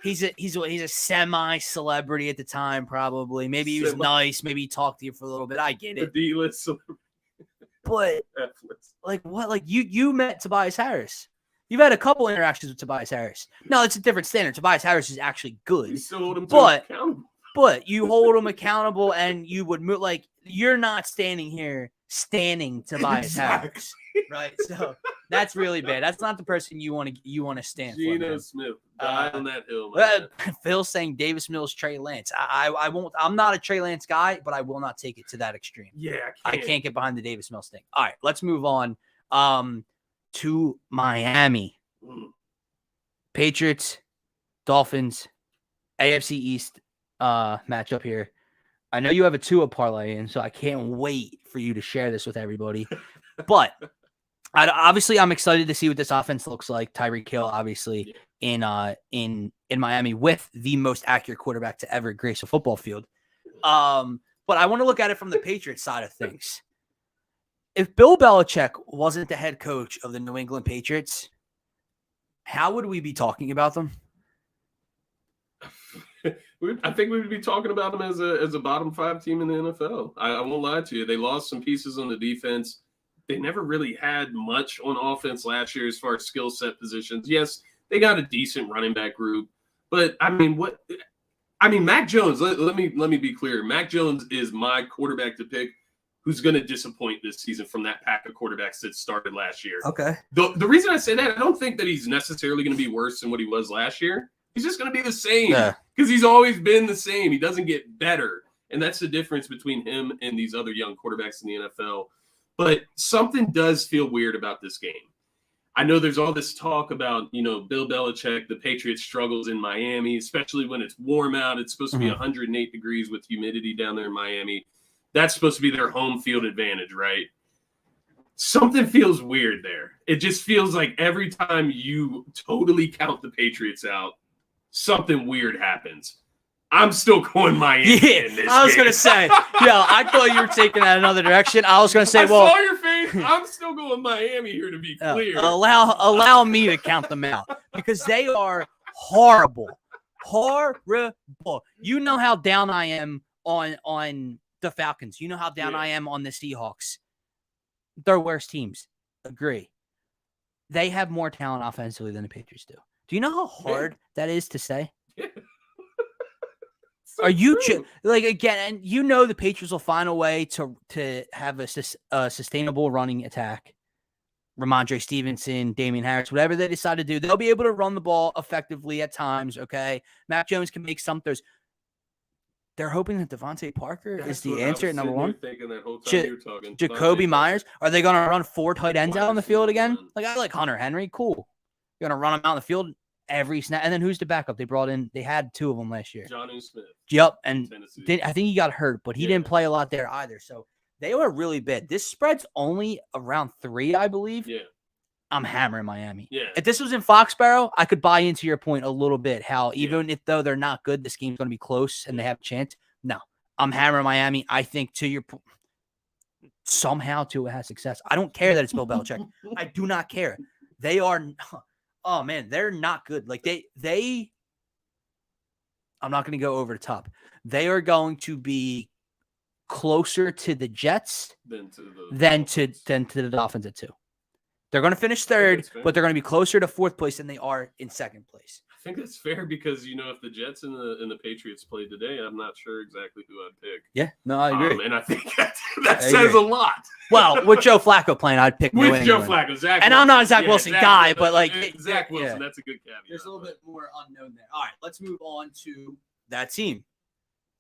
He's a semi-celebrity at the time, probably. Maybe he was nice. Maybe he talked to you for a little bit. I get it. The D-list celebrity. But like what? Like you met Tobias Harris. You've had a couple interactions with Tobias Harris. No, it's a different standard. Tobias Harris is actually good. You still hold him accountable. But you hold him accountable, and you would move like you're not standing Tobias Harris, right? So that's really bad. That's not the person you want to stand Geno for. Smith died on that hill. Man. Phil's saying Davis Mills, Trey Lance. I won't. I'm not a Trey Lance guy, but I will not take it to that extreme. Yeah, I can't get behind the Davis Mills thing. All right, let's move on. To Miami. Patriots, Dolphins, AFC East matchup here. I know you have a Tua parlay in, so I can't wait for you to share this with everybody. But I'm excited to see what this offense looks like. Tyreek Hill, obviously, in Miami with the most accurate quarterback to ever grace a football field. But I want to look at it from the Patriots side of things. If Bill Belichick wasn't the head coach of the New England Patriots, how would we be talking about them? I think we would be talking about them as a bottom 5 team in the NFL. I won't lie to you. They lost some pieces on the defense. They never really had much on offense last year as far as skill set positions. Yes, they got a decent running back group, but Mac Jones. Let me be clear. Mac Jones is my quarterback to pick. Who's going to disappoint this season from that pack of quarterbacks that started last year. Okay. The reason I say that, I don't think that he's necessarily going to be worse than what he was last year. He's just going to be the same because he's always been the same. He doesn't get better. And that's the difference between him and these other young quarterbacks in the NFL. But something does feel weird about this game. I know there's all this talk about, Bill Belichick, the Patriots struggles in Miami, especially when it's warm out. It's supposed to be 108 degrees with humidity down there in Miami. That's supposed to be their home field advantage, right? Something feels weird there. It just feels like every time you totally count the Patriots out, something weird happens. I'm still going Miami in this I was going to game. say, I thought you were taking that another direction. I was going to say, I saw your face. I'm still going Miami here to be clear. Allow me to count them out because they are horrible. Horrible. You know how down I am on the Falcons. You know how down I am on the Seahawks. They're worse teams. Agree. They have more talent offensively than the Patriots do. Do you know how hard that is to say? Yeah. Are you again? And the Patriots will find a way to have a sustainable running attack. Ramondre Stevenson, Damian Harris, whatever they decide to do, they'll be able to run the ball effectively at times. Okay, Mac Jones can make some throws. They're hoping that Devontae Parker is the answer at number one. Jacoby Myers. Are they going to run 4 tight ends out on the field again? Like I like Hunter Henry. Cool. You're going to run them out on the field every snap. And then who's the backup? They had 2 of them last year. Jonnu Smith. Yep. And I think he got hurt, but he didn't play a lot there either. So they were really bad. This spread's only around 3, I believe. Yeah. I'm hammering Miami. Yeah. If this was in Foxborough, I could buy into your point a little bit. How even though they're not good, this game's going to be close and they have a chance. No, I'm hammering Miami. I think to your point, somehow Tua has success. I don't care that it's Bill Belichick. I do not care. They are. Oh man, they're not good. Like they. I'm not going to go over the top. They are going to be closer to the Jets Then to the Dolphins at 2. They're going to finish third, but they're going to be closer to 4th place than they are in 2nd place. I think that's fair because if the Jets and the Patriots played today, I'm not sure exactly who I'd pick. Yeah, no, I agree. And I think that says a lot. Well, with Joe Flacco playing, I'd pick New England. Joe Flacco, Zach. And I'm not a Zach Wilson guy, but Zach Wilson, that's a good caveat. There's a little bit more unknown there. All right, let's move on to that team.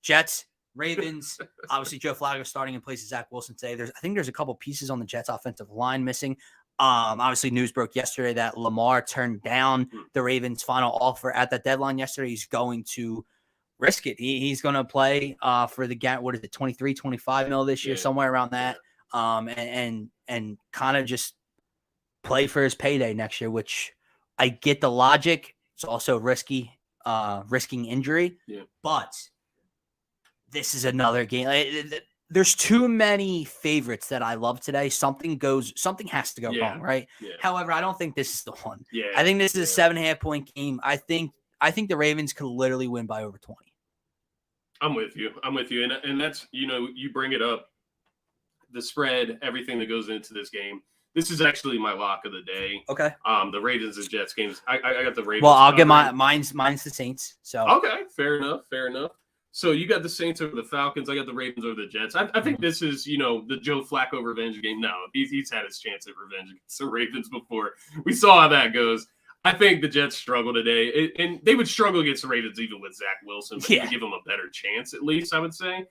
Jets, Ravens. Obviously, Joe Flacco starting in place of Zach Wilson today. I think there's a couple pieces on the Jets offensive line missing. Obviously, news broke yesterday that Lamar turned down the Ravens' final offer at that deadline yesterday. He's going to risk it. He's going to play for the 23, 25 mil this year, somewhere around that, and kind of just play for his payday next year. Which I get the logic. It's also risking injury, but this is another game. There's too many favorites that I love today. Something has to go wrong, right? Yeah. However, I don't think this is the one. Yeah. I think this is a 7.5 point game. I think the Ravens could literally win by over 20. I'm with you. And that's, you bring it up, the spread, everything that goes into this game. This is actually my lock of the day. Okay. The Ravens and Jets games. I got the Ravens. Well, I'll get mine's the Saints. So okay, fair enough. So you got the Saints over the Falcons. I got the Ravens over the Jets. I think this is, the Joe Flacco revenge game. No, he's had his chance at revenge against the Ravens before. We saw how that goes. I think the Jets struggle today, and they would struggle against the Ravens even with Zach Wilson, but give them a better chance at least, I would say.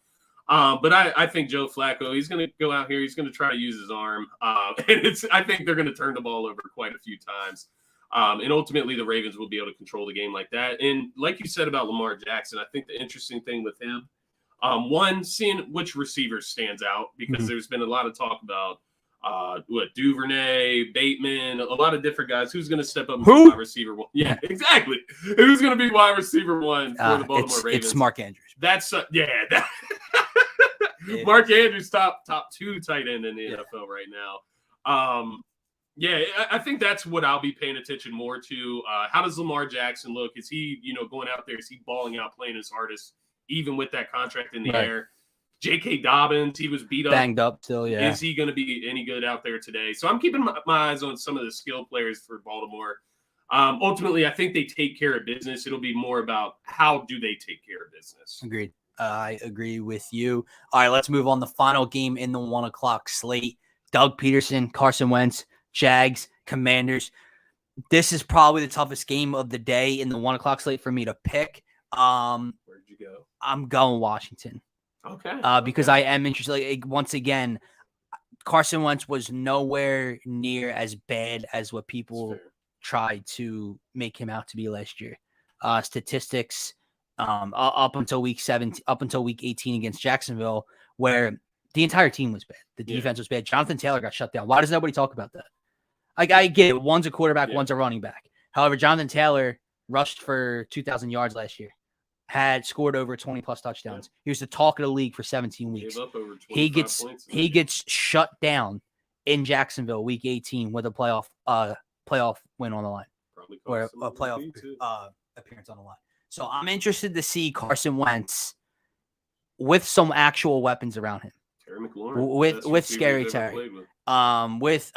But I think Joe Flacco, he's going to go out here. He's going to try to use his arm, and I think they're going to turn the ball over quite a few times. And ultimately, the Ravens will be able to control the game like that. And like you said about Lamar Jackson, I think the interesting thing with him, one, seeing which receiver stands out, because there's been a lot of talk about Duvernay, Bateman, a lot of different guys. Who's going to step up and be wide receiver one? Yeah, exactly. Who's going to be wide receiver one for the Baltimore Ravens? It's Mark Andrews. That's Mark Andrews, top 2 tight end in the NFL right now. I think that's what I'll be paying attention more to. How does Lamar Jackson look? Is he, going out there? Is he balling out, playing his hardest, even with that contract in the air? J.K. Dobbins, he was beat up. Banged up still, yeah. Is he going to be any good out there today? So I'm keeping my eyes on some of the skill players for Baltimore. Ultimately, I think they take care of business. It'll be more about how do they take care of business. Agreed. I agree with you. All right, let's move on. The final game in the 1 o'clock slate. Doug Peterson, Carson Wentz, Jags, Commanders. This is probably the toughest game of the day in the 1 o'clock slate for me to pick. Where'd you go? I'm going Washington. Okay. Because I am interested. Like, once again, Carson Wentz was nowhere near as bad as what people tried to make him out to be last year. Statistics up until week 18 against Jacksonville, where the entire team was bad. The defense was bad. Jonathan Taylor got shut down. Why does nobody talk about that? I get it. One's a quarterback, one's a running back. However, Jonathan Taylor rushed for 2,000 yards last year, had scored over 20-plus touchdowns. He was the talk of the league for 17 weeks. He gets shut down in Jacksonville week 18 with a playoff win on the line, or a playoff appearance on the line. So I'm interested to see Carson Wentz with some actual weapons around him. Terry McLaurin, with Scary Terry, with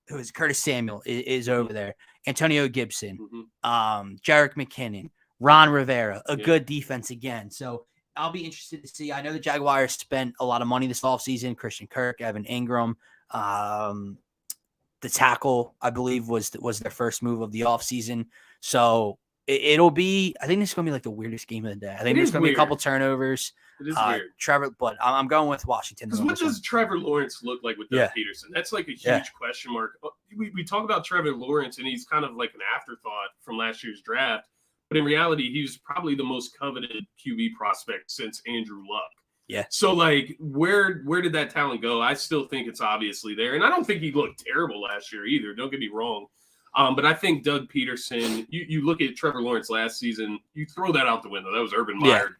who is Curtis Samuel is over there, Antonio Gibson, Jerick McKinnon, Ron Rivera, a good defense again. So I'll be interested to see. I know the Jaguars spent a lot of money this offseason. Christian Kirk, Evan Ingram, the tackle, I believe, was their first move of the offseason. So it'll be, I think this is going to be like the weirdest game of the day. I think there's going to be a couple turnovers. It is weird. Trevor, but I'm going with Washington. Because what does Trevor Lawrence look like with Doug Peterson? That's like a huge question mark. We talk about Trevor Lawrence, and he's kind of like an afterthought from last year's draft. But in reality, he was probably the most coveted QB prospect since Andrew Luck. Yeah. So, like, where did that talent go? I still think it's obviously there. And I don't think he looked terrible last year either. Don't get me wrong. But I think Doug Peterson, you look at Trevor Lawrence last season, you throw that out the window. That was Urban Meyer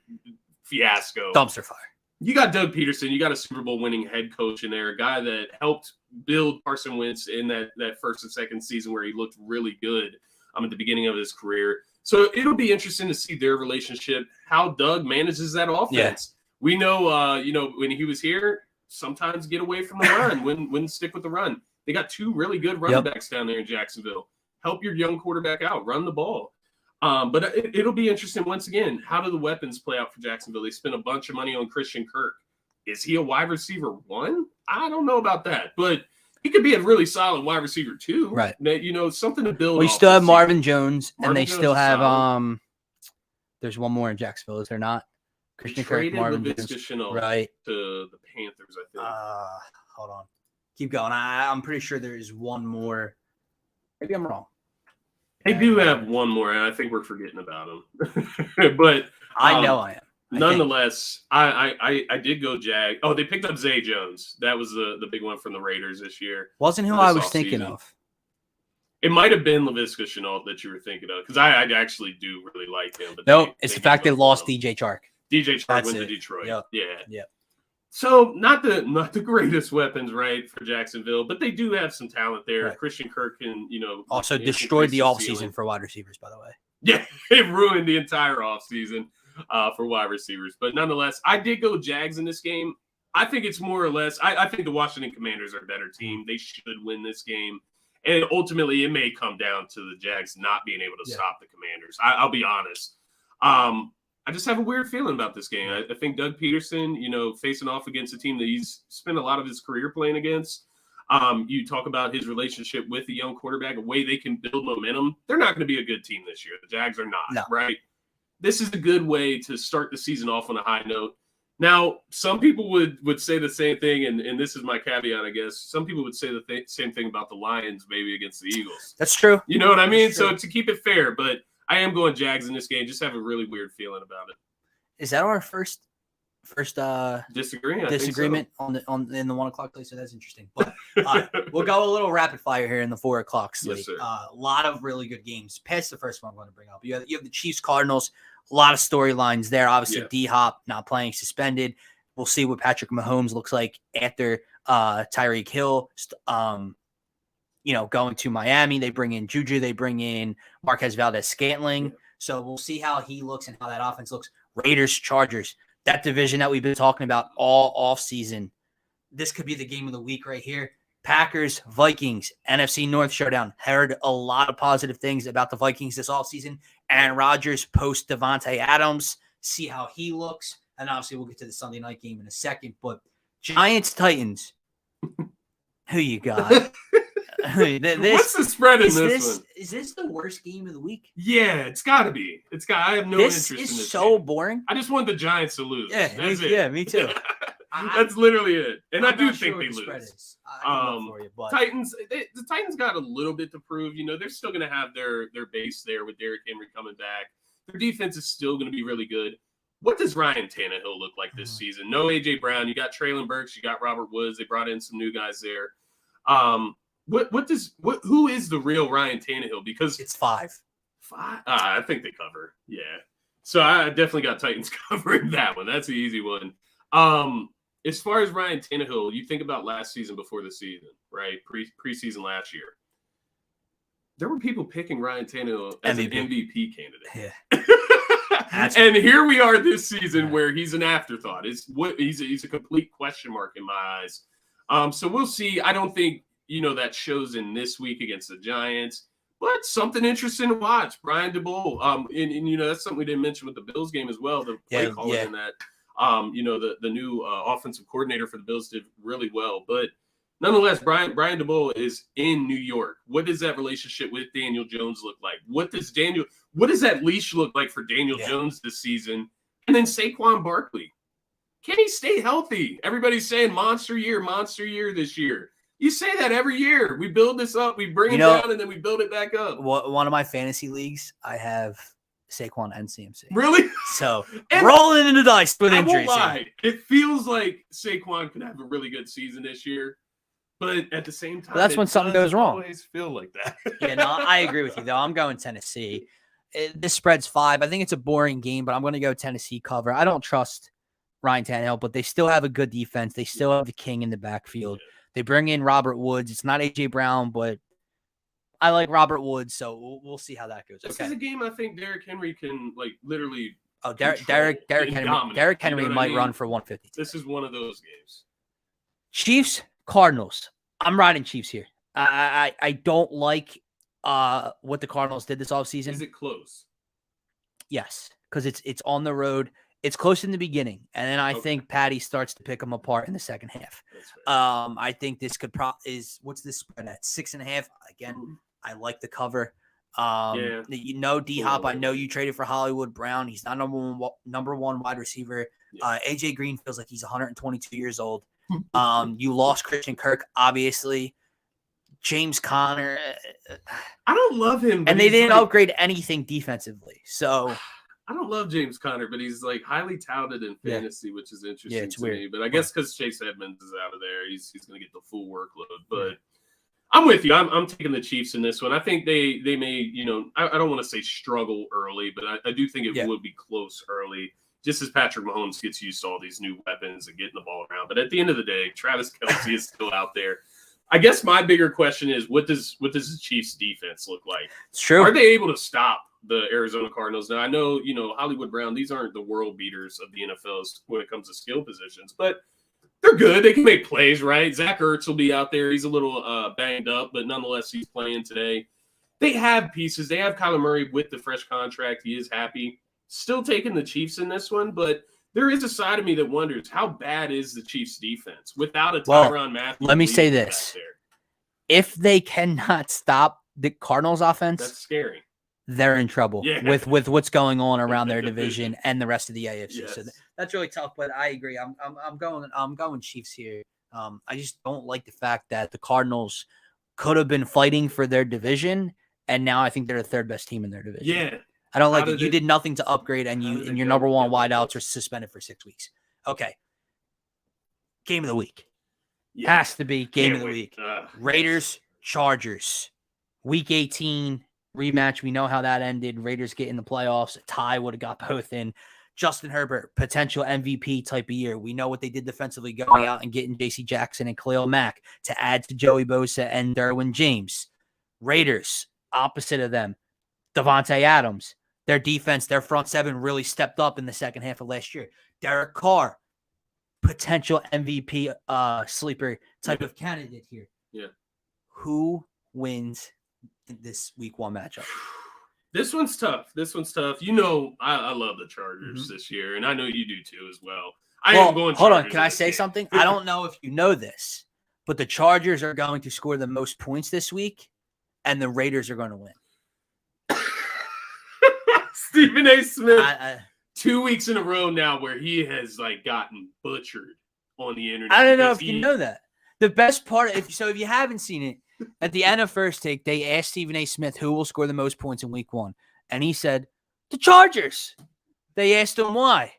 fiasco. Dumpster fire. You got Doug Peterson. You got a Super Bowl winning head coach in there, a guy that helped build Carson Wentz in that first and second season where he looked really good at the beginning of his career. So it'll be interesting to see their relationship, how Doug manages that offense. We know, when he was here, sometimes get away from the run, wouldn't stick with the run. They got 2 really good running backs down there in Jacksonville. Help your young quarterback out, run the ball. But it'll be interesting once again. How do the weapons play out for Jacksonville? They spent a bunch of money on Christian Kirk. Is he a wide receiver 1? I don't know about that, but he could be a really solid wide receiver 2. Right. Something to build. Well, you off still have this Marvin season. Jones, and Marvin they Jones still is have solid. There's one more in Jacksonville, is there not? Christian Kirk, Traded Marvin Laviska Jones. Shenault Right. to the Panthers, I think. Hold on. Keep going. I'm pretty sure there is one more. Maybe I'm wrong. They do have one more, and I think we're forgetting about him. But I know I am. Nonetheless, I did go Jag. Oh, they picked up Zay Jones. That was the big one from the Raiders this year. Wasn't who I was thinking of. It might have been Laviska Shenault that you were thinking of, because I actually do really like him. But nope, it's the fact they lost DJ Chark. DJ Chark went to Detroit. Yep. Yeah. So not the greatest weapons, right, for Jacksonville, but they do have some talent there. Right. Christian Kirk can, also destroyed the offseason for wide receivers, by the way. Yeah, it ruined the entire offseason for wide receivers. But nonetheless, I did go Jags in this game. I think it's more or less, I think the Washington Commanders are a better team. They should win this game. And ultimately, it may come down to the Jags not being able to stop the Commanders. I'll be honest. I just have a weird feeling about this game. I think Doug Peterson, facing off against a team that he's spent a lot of his career playing against. You talk about his relationship with the young quarterback, a way they can build momentum. They're not going to be a good team this year. The Jags are not, right? This is a good way to start the season off on a high note. Now, some people would say the same thing, and this is my caveat, I guess. Some people would say the same thing about the Lions, maybe against the Eagles. That's true. You know what I mean? So to keep it fair, but I am going Jags in this game. Just have a really weird feeling about it. Is that our first disagreement on in the 1 o'clock place? So that's interesting. But we'll go a little rapid fire here in the 4 o'clock slate. Yes, sir. A lot of really good games. Past the first one I'm going to bring up. You have the Chiefs Cardinals. A lot of storylines there. Obviously, D-Hop not playing, suspended. We'll see what Patrick Mahomes looks like after Tyreek Hill. Going to Miami. They bring in Juju. They bring in Marquez Valdez-Scantling. So we'll see how he looks and how that offense looks. Raiders, Chargers, that division that we've been talking about all offseason. This could be the game of the week right here. Packers, Vikings, NFC North showdown. Heard a lot of positive things about the Vikings this offseason. Aaron Rodgers post Devontae Adams. See how he looks. And obviously we'll get to the Sunday night game in a second. But Giants, Titans. Who you got? What's the spread in this one? Is this the worst game of the week? Yeah, it's got to be. I have no interest in this. This is so boring. I just want the Giants to lose. Yeah, That's it. Yeah, me too. That's literally it. And I do think they lose. Titans, the Titans got a little bit to prove. They're still going to have their base there with Derrick Henry coming back. Their defense is still going to be really good. What does Ryan Tannehill look like this season? No A.J. Brown. You got Traylon Burks. You got Robert Woods. They brought in some new guys there. Who is the real Ryan Tannehill? Because it's 5. I think they cover. Yeah. So I definitely got Titans covering that one. That's the easy one. As far as Ryan Tannehill, you think about last season before the season, right? Preseason last year. There were people picking Ryan Tannehill as an MVP candidate. Yeah. And here we are this season where he's an afterthought. He's a complete question mark in my eyes. So we'll see. I don't think that shows in this week against the Giants, but something interesting to watch. Brian DeBoer. And that's something we didn't mention with the Bills game as well. The play calling in that. The new offensive coordinator for the Bills did really well, but nonetheless, Brian DeBoer is in New York. What does that relationship with Daniel Jones look like? What does that leash look like for Daniel Jones this season? And then Saquon Barkley. Can he stay healthy? Everybody's saying monster year this year. You say that every year. We build this up, we bring it down, and then we build it back up. One of my fantasy leagues, I have Saquon and CMC. Really? So rolling into the dice with injuries. I won't lie. It feels like Saquon could have a really good season this year. But at the same time, that's when something goes wrong. Always feel like that. Yeah, no, I agree with you though. I'm going Tennessee. This spread's 5. I think it's a boring game, but I'm going to go Tennessee cover. I don't trust Ryan Tannehill, but they still have a good defense. They still have the king in the backfield. Yeah. They bring in Robert Woods. It's not A.J. Brown, but I like Robert Woods, so we'll see how that goes. This is a game I think Derrick Henry can literally Oh, Derrick Henry might run for 150. This is one of those games. Chiefs, Cardinals. I'm riding Chiefs here. I don't like what the Cardinals did this offseason. Is it close? Yes, because it's on the road. It's close in the beginning, and then I think Patty starts to pick them apart in the second half. I think this could what's this spread at 6.5? Again, I like the cover. D-Hop, I know you traded for Hollywood Brown. He's not number one wide receiver. AJ Green feels like he's 122 years old. You lost Christian Kirk, obviously. James Conner. I don't love him. And they didn't upgrade anything defensively. So I don't love James Conner, but he's like highly touted in fantasy, which is interesting to weird. me. But I guess because Chase Edmonds is out of there, he's going to get the full workload. But I'm with you. I'm taking the Chiefs in this one. I think they may, I don't want to say struggle early, but I do think it would be close early, just as Patrick Mahomes gets used to all these new weapons and getting the ball around. But at the end of the day, Travis Kelce is still out there. I guess my bigger question is, what does the Chiefs defense look like? It's true. Are they able to stop the Arizona Cardinals? Now, I know, Hollywood Brown, these aren't the world beaters of the NFL when it comes to skill positions, but they're good. They can make plays, right? Zach Ertz will be out there. He's a little banged up, but nonetheless, he's playing today. They have pieces. They have Kyler Murray with the fresh contract. He is happy. Still taking the Chiefs in this one, but there is a side of me that wonders, how bad is the Chiefs defense without a Tyrann Mathieu? Let me say this. If they cannot stop the Cardinals offense, that's scary. They're in trouble with what's going on around their division and the rest of the AFC. Yes. So that's really tough, but I agree. I'm going Chiefs here. I just don't like the fact that the Cardinals could have been fighting for their division, and now I think they're the third best team in their division. Yeah. I don't like it. You did nothing to upgrade, and your number one wideouts are suspended for 6 weeks. Okay. Game of the week. Yeah. Has to be game of the week. Raiders, Chargers. Week 18 rematch. We know how that ended. Raiders get in the playoffs. A tie would have got both in. Justin Herbert, potential MVP type of year. We know what they did defensively, going out and getting J.C. Jackson and Khalil Mack to add to Joey Bosa and Derwin James. Raiders, opposite of them. Devontae Adams. Their defense, their front seven really stepped up in the second half of last year. Derek Carr, potential MVP sleeper type of candidate here. Yeah. Who wins this week one matchup? This one's tough. I love the Chargers this year, and I know you do too as well. Hold on. Can I say something? I don't know if you know this, but the Chargers are going to score the most points this week, and the Raiders are going to win. Stephen A. Smith, 2 weeks in a row now where he has gotten butchered on the internet. I don't know if you know that. The best part, if you haven't seen it, at the end of First Take, they asked Stephen A. Smith who will score the most points in week one. And he said, the Chargers. They asked him why.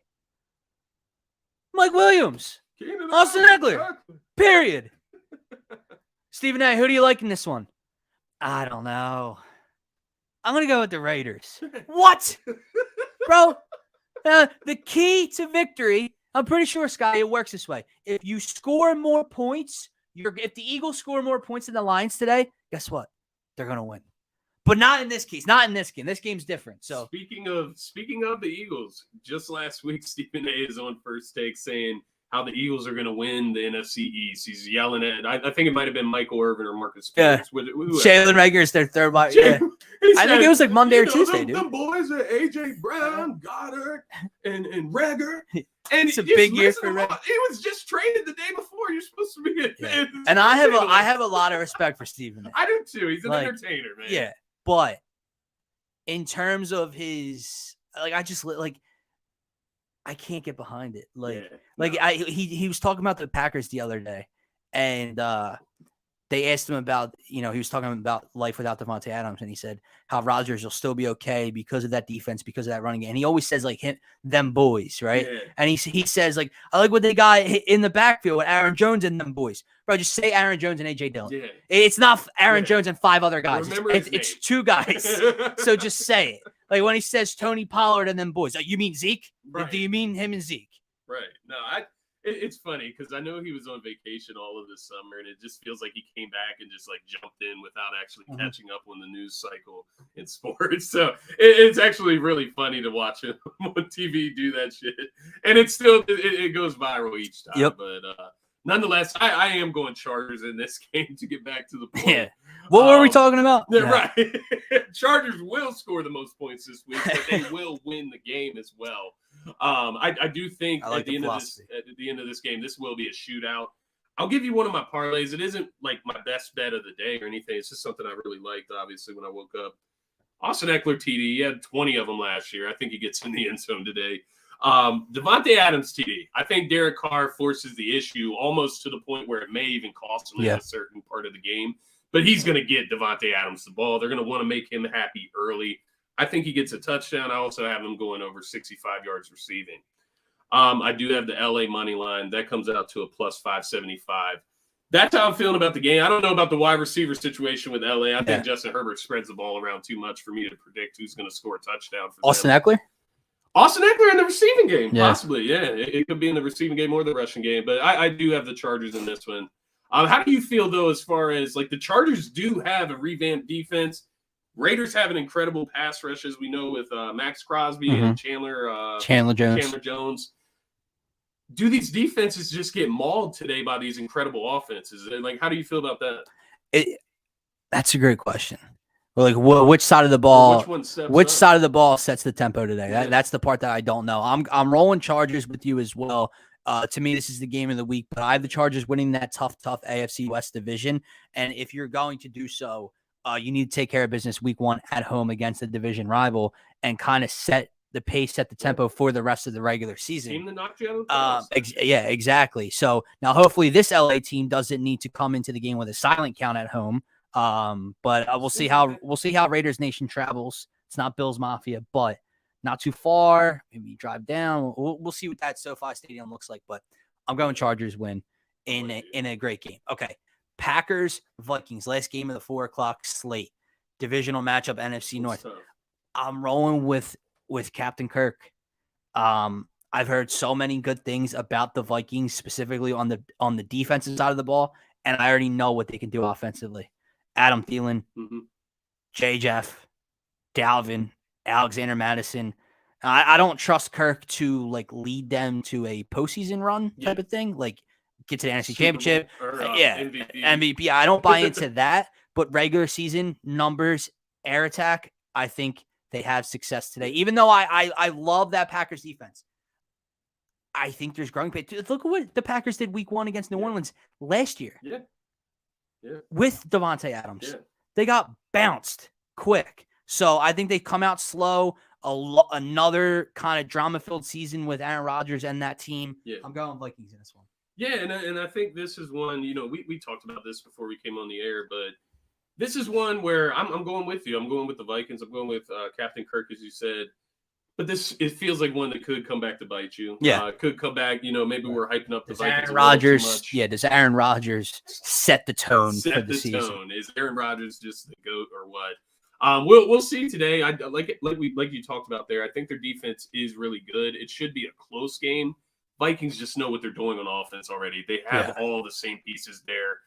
Mike Williams. Austin Eckler. Period. Stephen A., who do you like in this one? I don't know. I'm going to go with the Raiders. What? Bro, the key to victory, I'm pretty sure, Sky, it works this way. If you score more points, if the Eagles score more points than the Lions today, guess what? They're going to win. But not in this case. Not in this game. This game's different. So speaking of the Eagles, just last week, Stephen A. is on First Take saying how the Eagles are going to win the NFC East. He's yelling at, I think it might have been Michael Irvin or Marcus Spears. Yeah. Jalen Reagor is their third. I think it was Monday or Tuesday, dude. The boys are A.J. Brown, Goddard, and Reagor. And it's a big year for Reagor. He was just traded the day before. You're supposed to be. And I have a lot of respect for Stephen. I do too. He's an entertainer, man. Yeah, but in terms of his, I can't get behind it. He was talking about the Packers the other day, and they asked him about, he was talking about life without Devontae Adams, and he said how Rodgers will still be okay because of that defense, because of that running game. And he always says them boys, right? Yeah. And he says I like what they got in the backfield with Aaron Jones and them boys. Bro, just say Aaron Jones and AJ Dillon. Yeah. It's not Aaron Jones and 5 other guys. It's 2 guys. So just say it. When he says Tony Pollard and them boys, you mean Zeke? Right. Do you mean him and Zeke? Right. No, It's funny because I know he was on vacation all of this summer, and it just feels like he came back and just like jumped in without actually catching up on the news cycle in sports. So it's actually really funny to watch him on TV do that shit, and it's still it goes viral each time. Yep. But nonetheless, I am going Chargers in this game to get back to the point. Yeah. What were we talking about? Yeah, right. Chargers will score the most points this week, but they will win the game as well. I do think at the end of this game, this will be a shootout. I'll give you one of my parlays. It isn't like my best bet of the day or anything. It's just something I really liked, obviously, when I woke up. Austin Eckler TD, he had 20 of them last year. I think he gets in the end zone today. Devontae Adams TD. I think Derek Carr forces the issue almost to the point where it may even cost him in a certain part of the game. But he's going to get Devontae Adams the ball. They're going to want to make him happy early. I think he gets a touchdown. I also have him going over 65 yards receiving. I do have the LA money line. That comes out to a plus 575. That's how I'm feeling about the game. I don't know about the wide receiver situation with LA. I think Justin Herbert spreads the ball around too much for me to predict who's going to score a touchdown for Austin them. Eckler? Austin Eckler in the receiving game, possibly. Yeah, it could be in the receiving game or the rushing game. But I do have the Chargers in this one. How do you feel, though, as far as, like, the Chargers do have a revamped defense? Raiders have an incredible pass rush, as we know, with Max Crosby and Chandler Jones. Do these defenses just get mauled today by these incredible offenses? Like, how do you feel about that? That's a great question. Well, like, which side of the ball? Which side of the ball sets the tempo today? That's the part that I don't know. I'm rolling Chargers with you as well. To me, this is the game of the week, but I have the Chargers winning that tough AFC West division. And if you're going to do so, you need to take care of business week 1 at home against the division rival and kind of set the pace, set the tempo for the rest of the regular season. Team that knocked you out of the yeah, exactly. So now hopefully this LA team doesn't need to come into the game with a silent count at home. But we'll see how Raiders Nation travels. It's not Bills Mafia, but not too far. Maybe drive down. We'll see what that SoFi Stadium looks like. But I'm going Chargers win in a great game. Okay, Packers Vikings, last game of the 4:00 slate, divisional matchup, NFC North. I'm rolling with Captain Kirk. I've heard so many good things about the Vikings, specifically on the defensive side of the ball, and I already know what they can do offensively. Adam Thielen, J. Jeff, Dalvin, Alexander Madison. I don't trust Kirk to like lead them to a postseason run type of thing, like get to the NFC Championship. MVP. I don't buy into that, but regular season numbers, air attack, I think they have success today. Even though I love that Packers defense, I think there's growing pains. Look at what the Packers did week 1 against New Orleans last year. Yeah. With Devontae Adams. Yeah. They got bounced quick. So I think they come out slow. Another kind of drama-filled season with Aaron Rodgers and that team. Yeah. I'm going Vikings in this one. Yeah, and I think this is one, we talked about this before we came on the air, but this is one where I'm going with you. I'm going with the Vikings. I'm going with Captain Kirk, as you said. But it feels like one that could come back to bite you. Yeah. Could come back, maybe we're hyping up the Vikings. Does Aaron Rodgers set the tone for the season? Is Aaron Rodgers just the GOAT or what? We'll see today. I like you talked about there. I think their defense is really good. It should be a close game. Vikings just know what they're doing on offense already. They have all the same pieces there.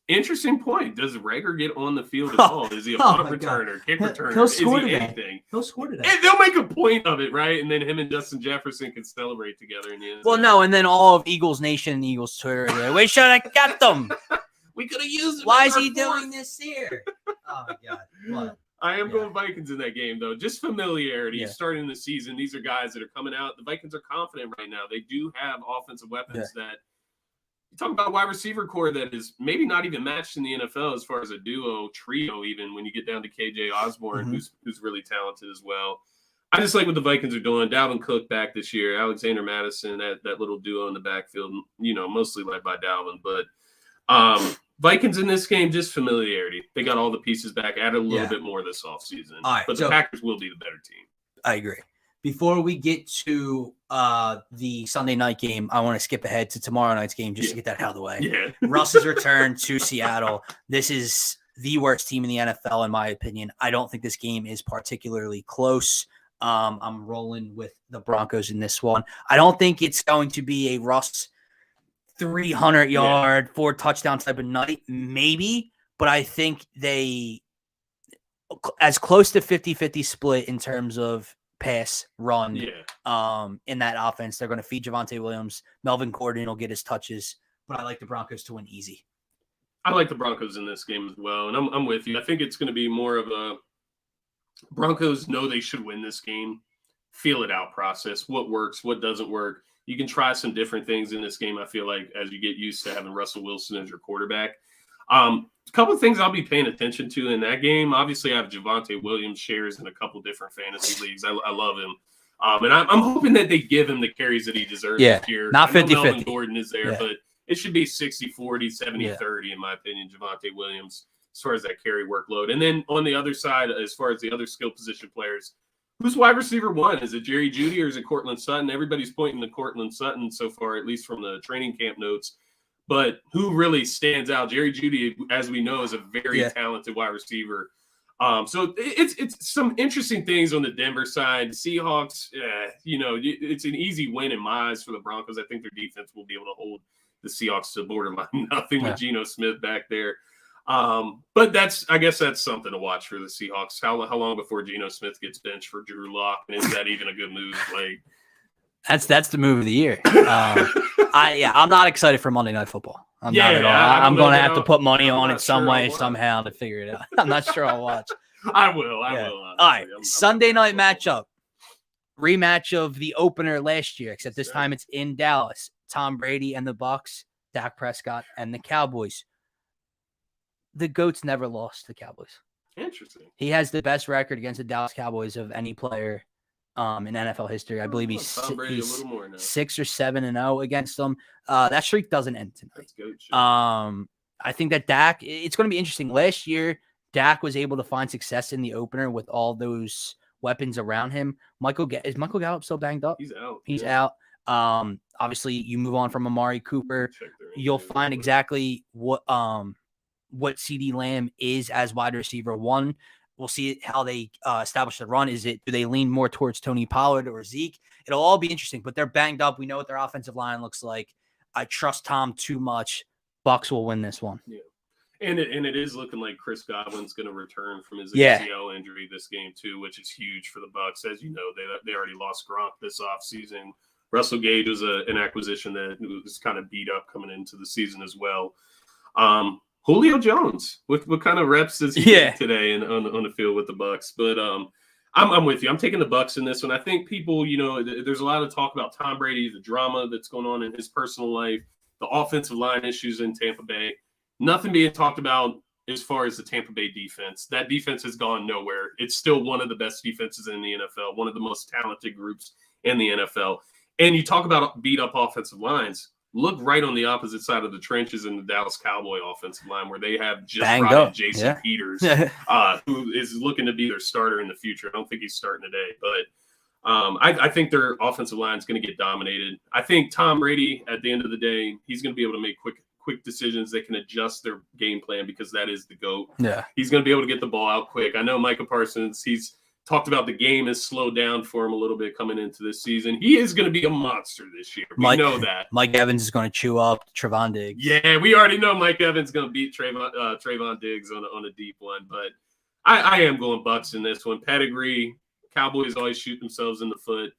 Interesting point. Does Rager get on the field at all? Is he a punt returner, kick returner? He'll score today. Anything? He'll score today. And they'll make a point of it, right? And then him and Justin Jefferson can celebrate together in the end. Well, no, and then all of Eagles Nation and Eagles Twitter are like, we should have got them. We could have used them. Why is he doing this here? Oh, my God. What? I am going Vikings in that game, though. Just familiarity starting the season. These are guys that are coming out. The Vikings are confident right now. They do have offensive weapons that – you talk about a wide receiver core that is maybe not even matched in the NFL as far as a duo, trio, even when you get down to KJ Osborne, who's really talented as well. I just like what the Vikings are doing. Dalvin Cook back this year, Alexander Madison, that little duo in the backfield, mostly led by Dalvin. But Vikings in this game, just familiarity. They got all the pieces back, added a little bit more this offseason. Right, but the Packers will be the better team. I agree. Before we get to the Sunday night game, I want to skip ahead to tomorrow night's game just to get that out of the way. Yeah. Russ's return to Seattle. This is the worst team in the NFL, in my opinion. I don't think this game is particularly close. I'm rolling with the Broncos in this one. I don't think it's going to be a Russ 300-yard, 4 touchdown type of night, maybe, but I think they as close to 50-50 split in terms of pass run in that offense. They're going to feed Javonte Williams. Melvin Gordon will get his touches, but I like the Broncos to win easy. I like the Broncos in this game as well, and I'm with you. I think it's going to be more of a Broncos know they should win this game, feel it out process, what works, what doesn't work. You can try some different things in this game, I feel like, as you get used to having Russell Wilson as your quarterback. A couple of things I'll be paying attention to in that game. Obviously, I have Javonte Williams shares in a couple different fantasy leagues. I love him. And I'm hoping that they give him the carries that he deserves this year. Not 50-50. Melvin Gordon is there, but it should be 60-40, 70-30, in my opinion, Javonte Williams, as far as that carry workload. And then on the other side, as far as the other skill position players, who's wide receiver 1? Is it Jerry Jeudy or is it Cortland Sutton? Everybody's pointing to Cortland Sutton so far, at least from the training camp notes. But who really stands out? Jerry Jeudy, as we know, is a very talented wide receiver. So it's some interesting things on the Denver side. Seahawks, it's an easy win in my eyes for the Broncos. I think their defense will be able to hold the Seahawks to borderline nothing with Geno Smith back there. But I guess that's something to watch for the Seahawks. How long before Geno Smith gets benched for Drew Lock? And is that even a good move? Like, that's the move of the year. I'm not excited for Monday Night Football. I'm not at all. I'm going to have to put money on it some way, somehow to figure it out. I'm not sure I'll watch. I will. Honestly. All right, Sunday night matchup. Rematch of the opener last year, except this time it's in Dallas. Tom Brady and the Bucs, Dak Prescott and the Cowboys. The GOAT's never lost to the Cowboys. Interesting. He has the best record against the Dallas Cowboys of any player in NFL history. I believe he's 6 or 7-0 against them. That streak doesn't end tonight. That's good. I think that Dak, it's going to be interesting. Last year, Dak was able to find success in the opener with all those weapons around him. Is Michael Gallup still banged up? He's out. Obviously, you move on from Amari Cooper. You'll find exactly what CeeDee Lamb is as wide receiver 1. We'll see how they establish the run. Do they lean more towards Tony Pollard or Zeke? It'll all be interesting, but they're banged up. We know what their offensive line looks like. I trust Tom too much. Bucs will win this one. Yeah. And it is looking like Chris Godwin's going to return from his ACL injury this game too, which is huge for the Bucs. As you know, they already lost Gronk this offseason. Russell Gage was an acquisition that was kind of beat up coming into the season as well. Julio Jones, what kind of reps does he get today on the field with the Bucs? But I'm with you. I'm taking the Bucs in this one. I think people, there's a lot of talk about Tom Brady, the drama that's going on in his personal life, the offensive line issues in Tampa Bay. Nothing being talked about as far as the Tampa Bay defense. That defense has gone nowhere. It's still one of the best defenses in the NFL, one of the most talented groups in the NFL. And you talk about beat-up offensive lines. Look right on the opposite side of the trenches in the Dallas Cowboy offensive line where they have just brought in Jason Peters, who is looking to be their starter in the future. I don't think he's starting today, but I think their offensive line is going to get dominated. I think Tom Brady, at the end of the day, he's going to be able to make quick decisions. They can adjust their game plan because that is the GOAT. Yeah. He's going to be able to get the ball out quick. I know Micah Parsons, he's talked about the game has slowed down for him a little bit coming into this season. He is going to be a monster this year. We know that. Mike Evans is going to chew up Trevon Diggs. Yeah, we already know Mike Evans is going to beat Trevon Diggs on a deep one. But I am going Bucs in this one. Pedigree, Cowboys always shoot themselves in the foot.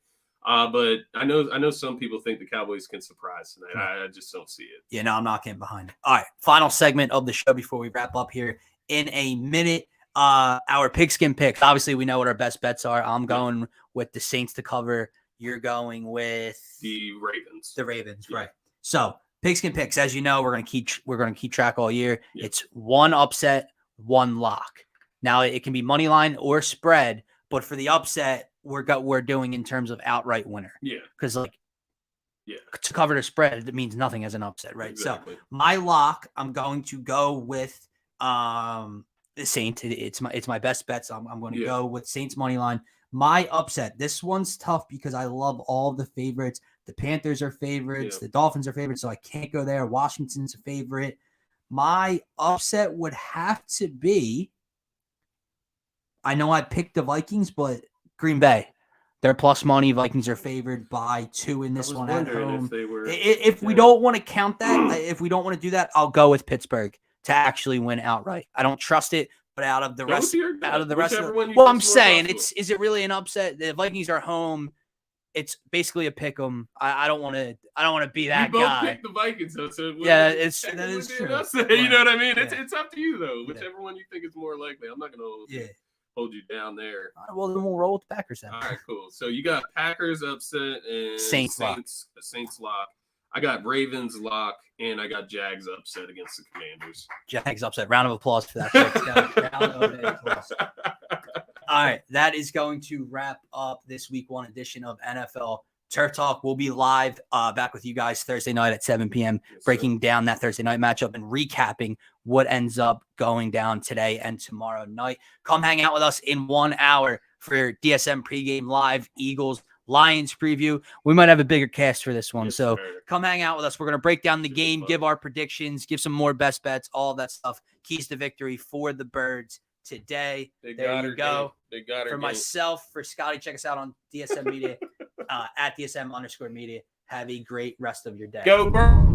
But I know some people think the Cowboys can surprise tonight. I just don't see it. Yeah, no, I'm not getting behind it. All right, final segment of the show before we wrap up here in a minute. Our pigskin picks. Obviously, we know what our best bets are. I'm going with the Saints to cover. You're going with the Ravens. The Ravens, right? So pigskin picks. As you know, we're going to keep track all year. Yep. It's one upset, one lock. Now it can be money line or spread, but for the upset, we're doing in terms of outright winner. Yeah, because to cover the spread, it means nothing as an upset, right? Exactly. So my lock, I'm going to go with the Saints. It's my best bets. I'm going to go with Saints money line. My upset. This one's tough because I love all the favorites. The Panthers are favorites. The Dolphins are favorites, so I can't go there. Washington's a favorite. My upset would have to be. I know I picked the Vikings, but Green Bay. They're plus money. Vikings are favored by 2 in this one at home. If they were, If we don't want to count that, if we don't want to do that, I'll go with Pittsburgh to actually win outright. I don't trust it, but out of the rest of well, I'm saying is it really an upset? The Vikings are home. It's basically a pick 'em. I don't want to be that guy. We both guy. picked the Vikings, though. So that is true. You know what I mean? Yeah. It's up to you though. Whichever one you think is more likely. I'm not gonna hold you down there. All right, well, then we'll roll with the Packers then. All right, cool. So you got Packers upset and Saints lock. I got Ravens lock, and I got Jags upset against the Commanders. Jags upset. Round of applause for that. Round of applause. All right, that is going to wrap up this week 1 edition of NFL Turf Talk. We'll be live back with you guys Thursday night at 7 p.m., breaking down that Thursday night matchup and recapping what ends up going down today and tomorrow night. Come hang out with us in 1 hour for DSM pregame live Eagles Lions preview. We might have a bigger cast for this one, so come hang out with us. We're going to break down the game, give our predictions, give some more best bets, all that stuff. Keys to victory for the Birds today. There you go. For myself, for Scotty, check us out on DSM Media, at DSM_Media. Have a great rest of your day. Go Birds!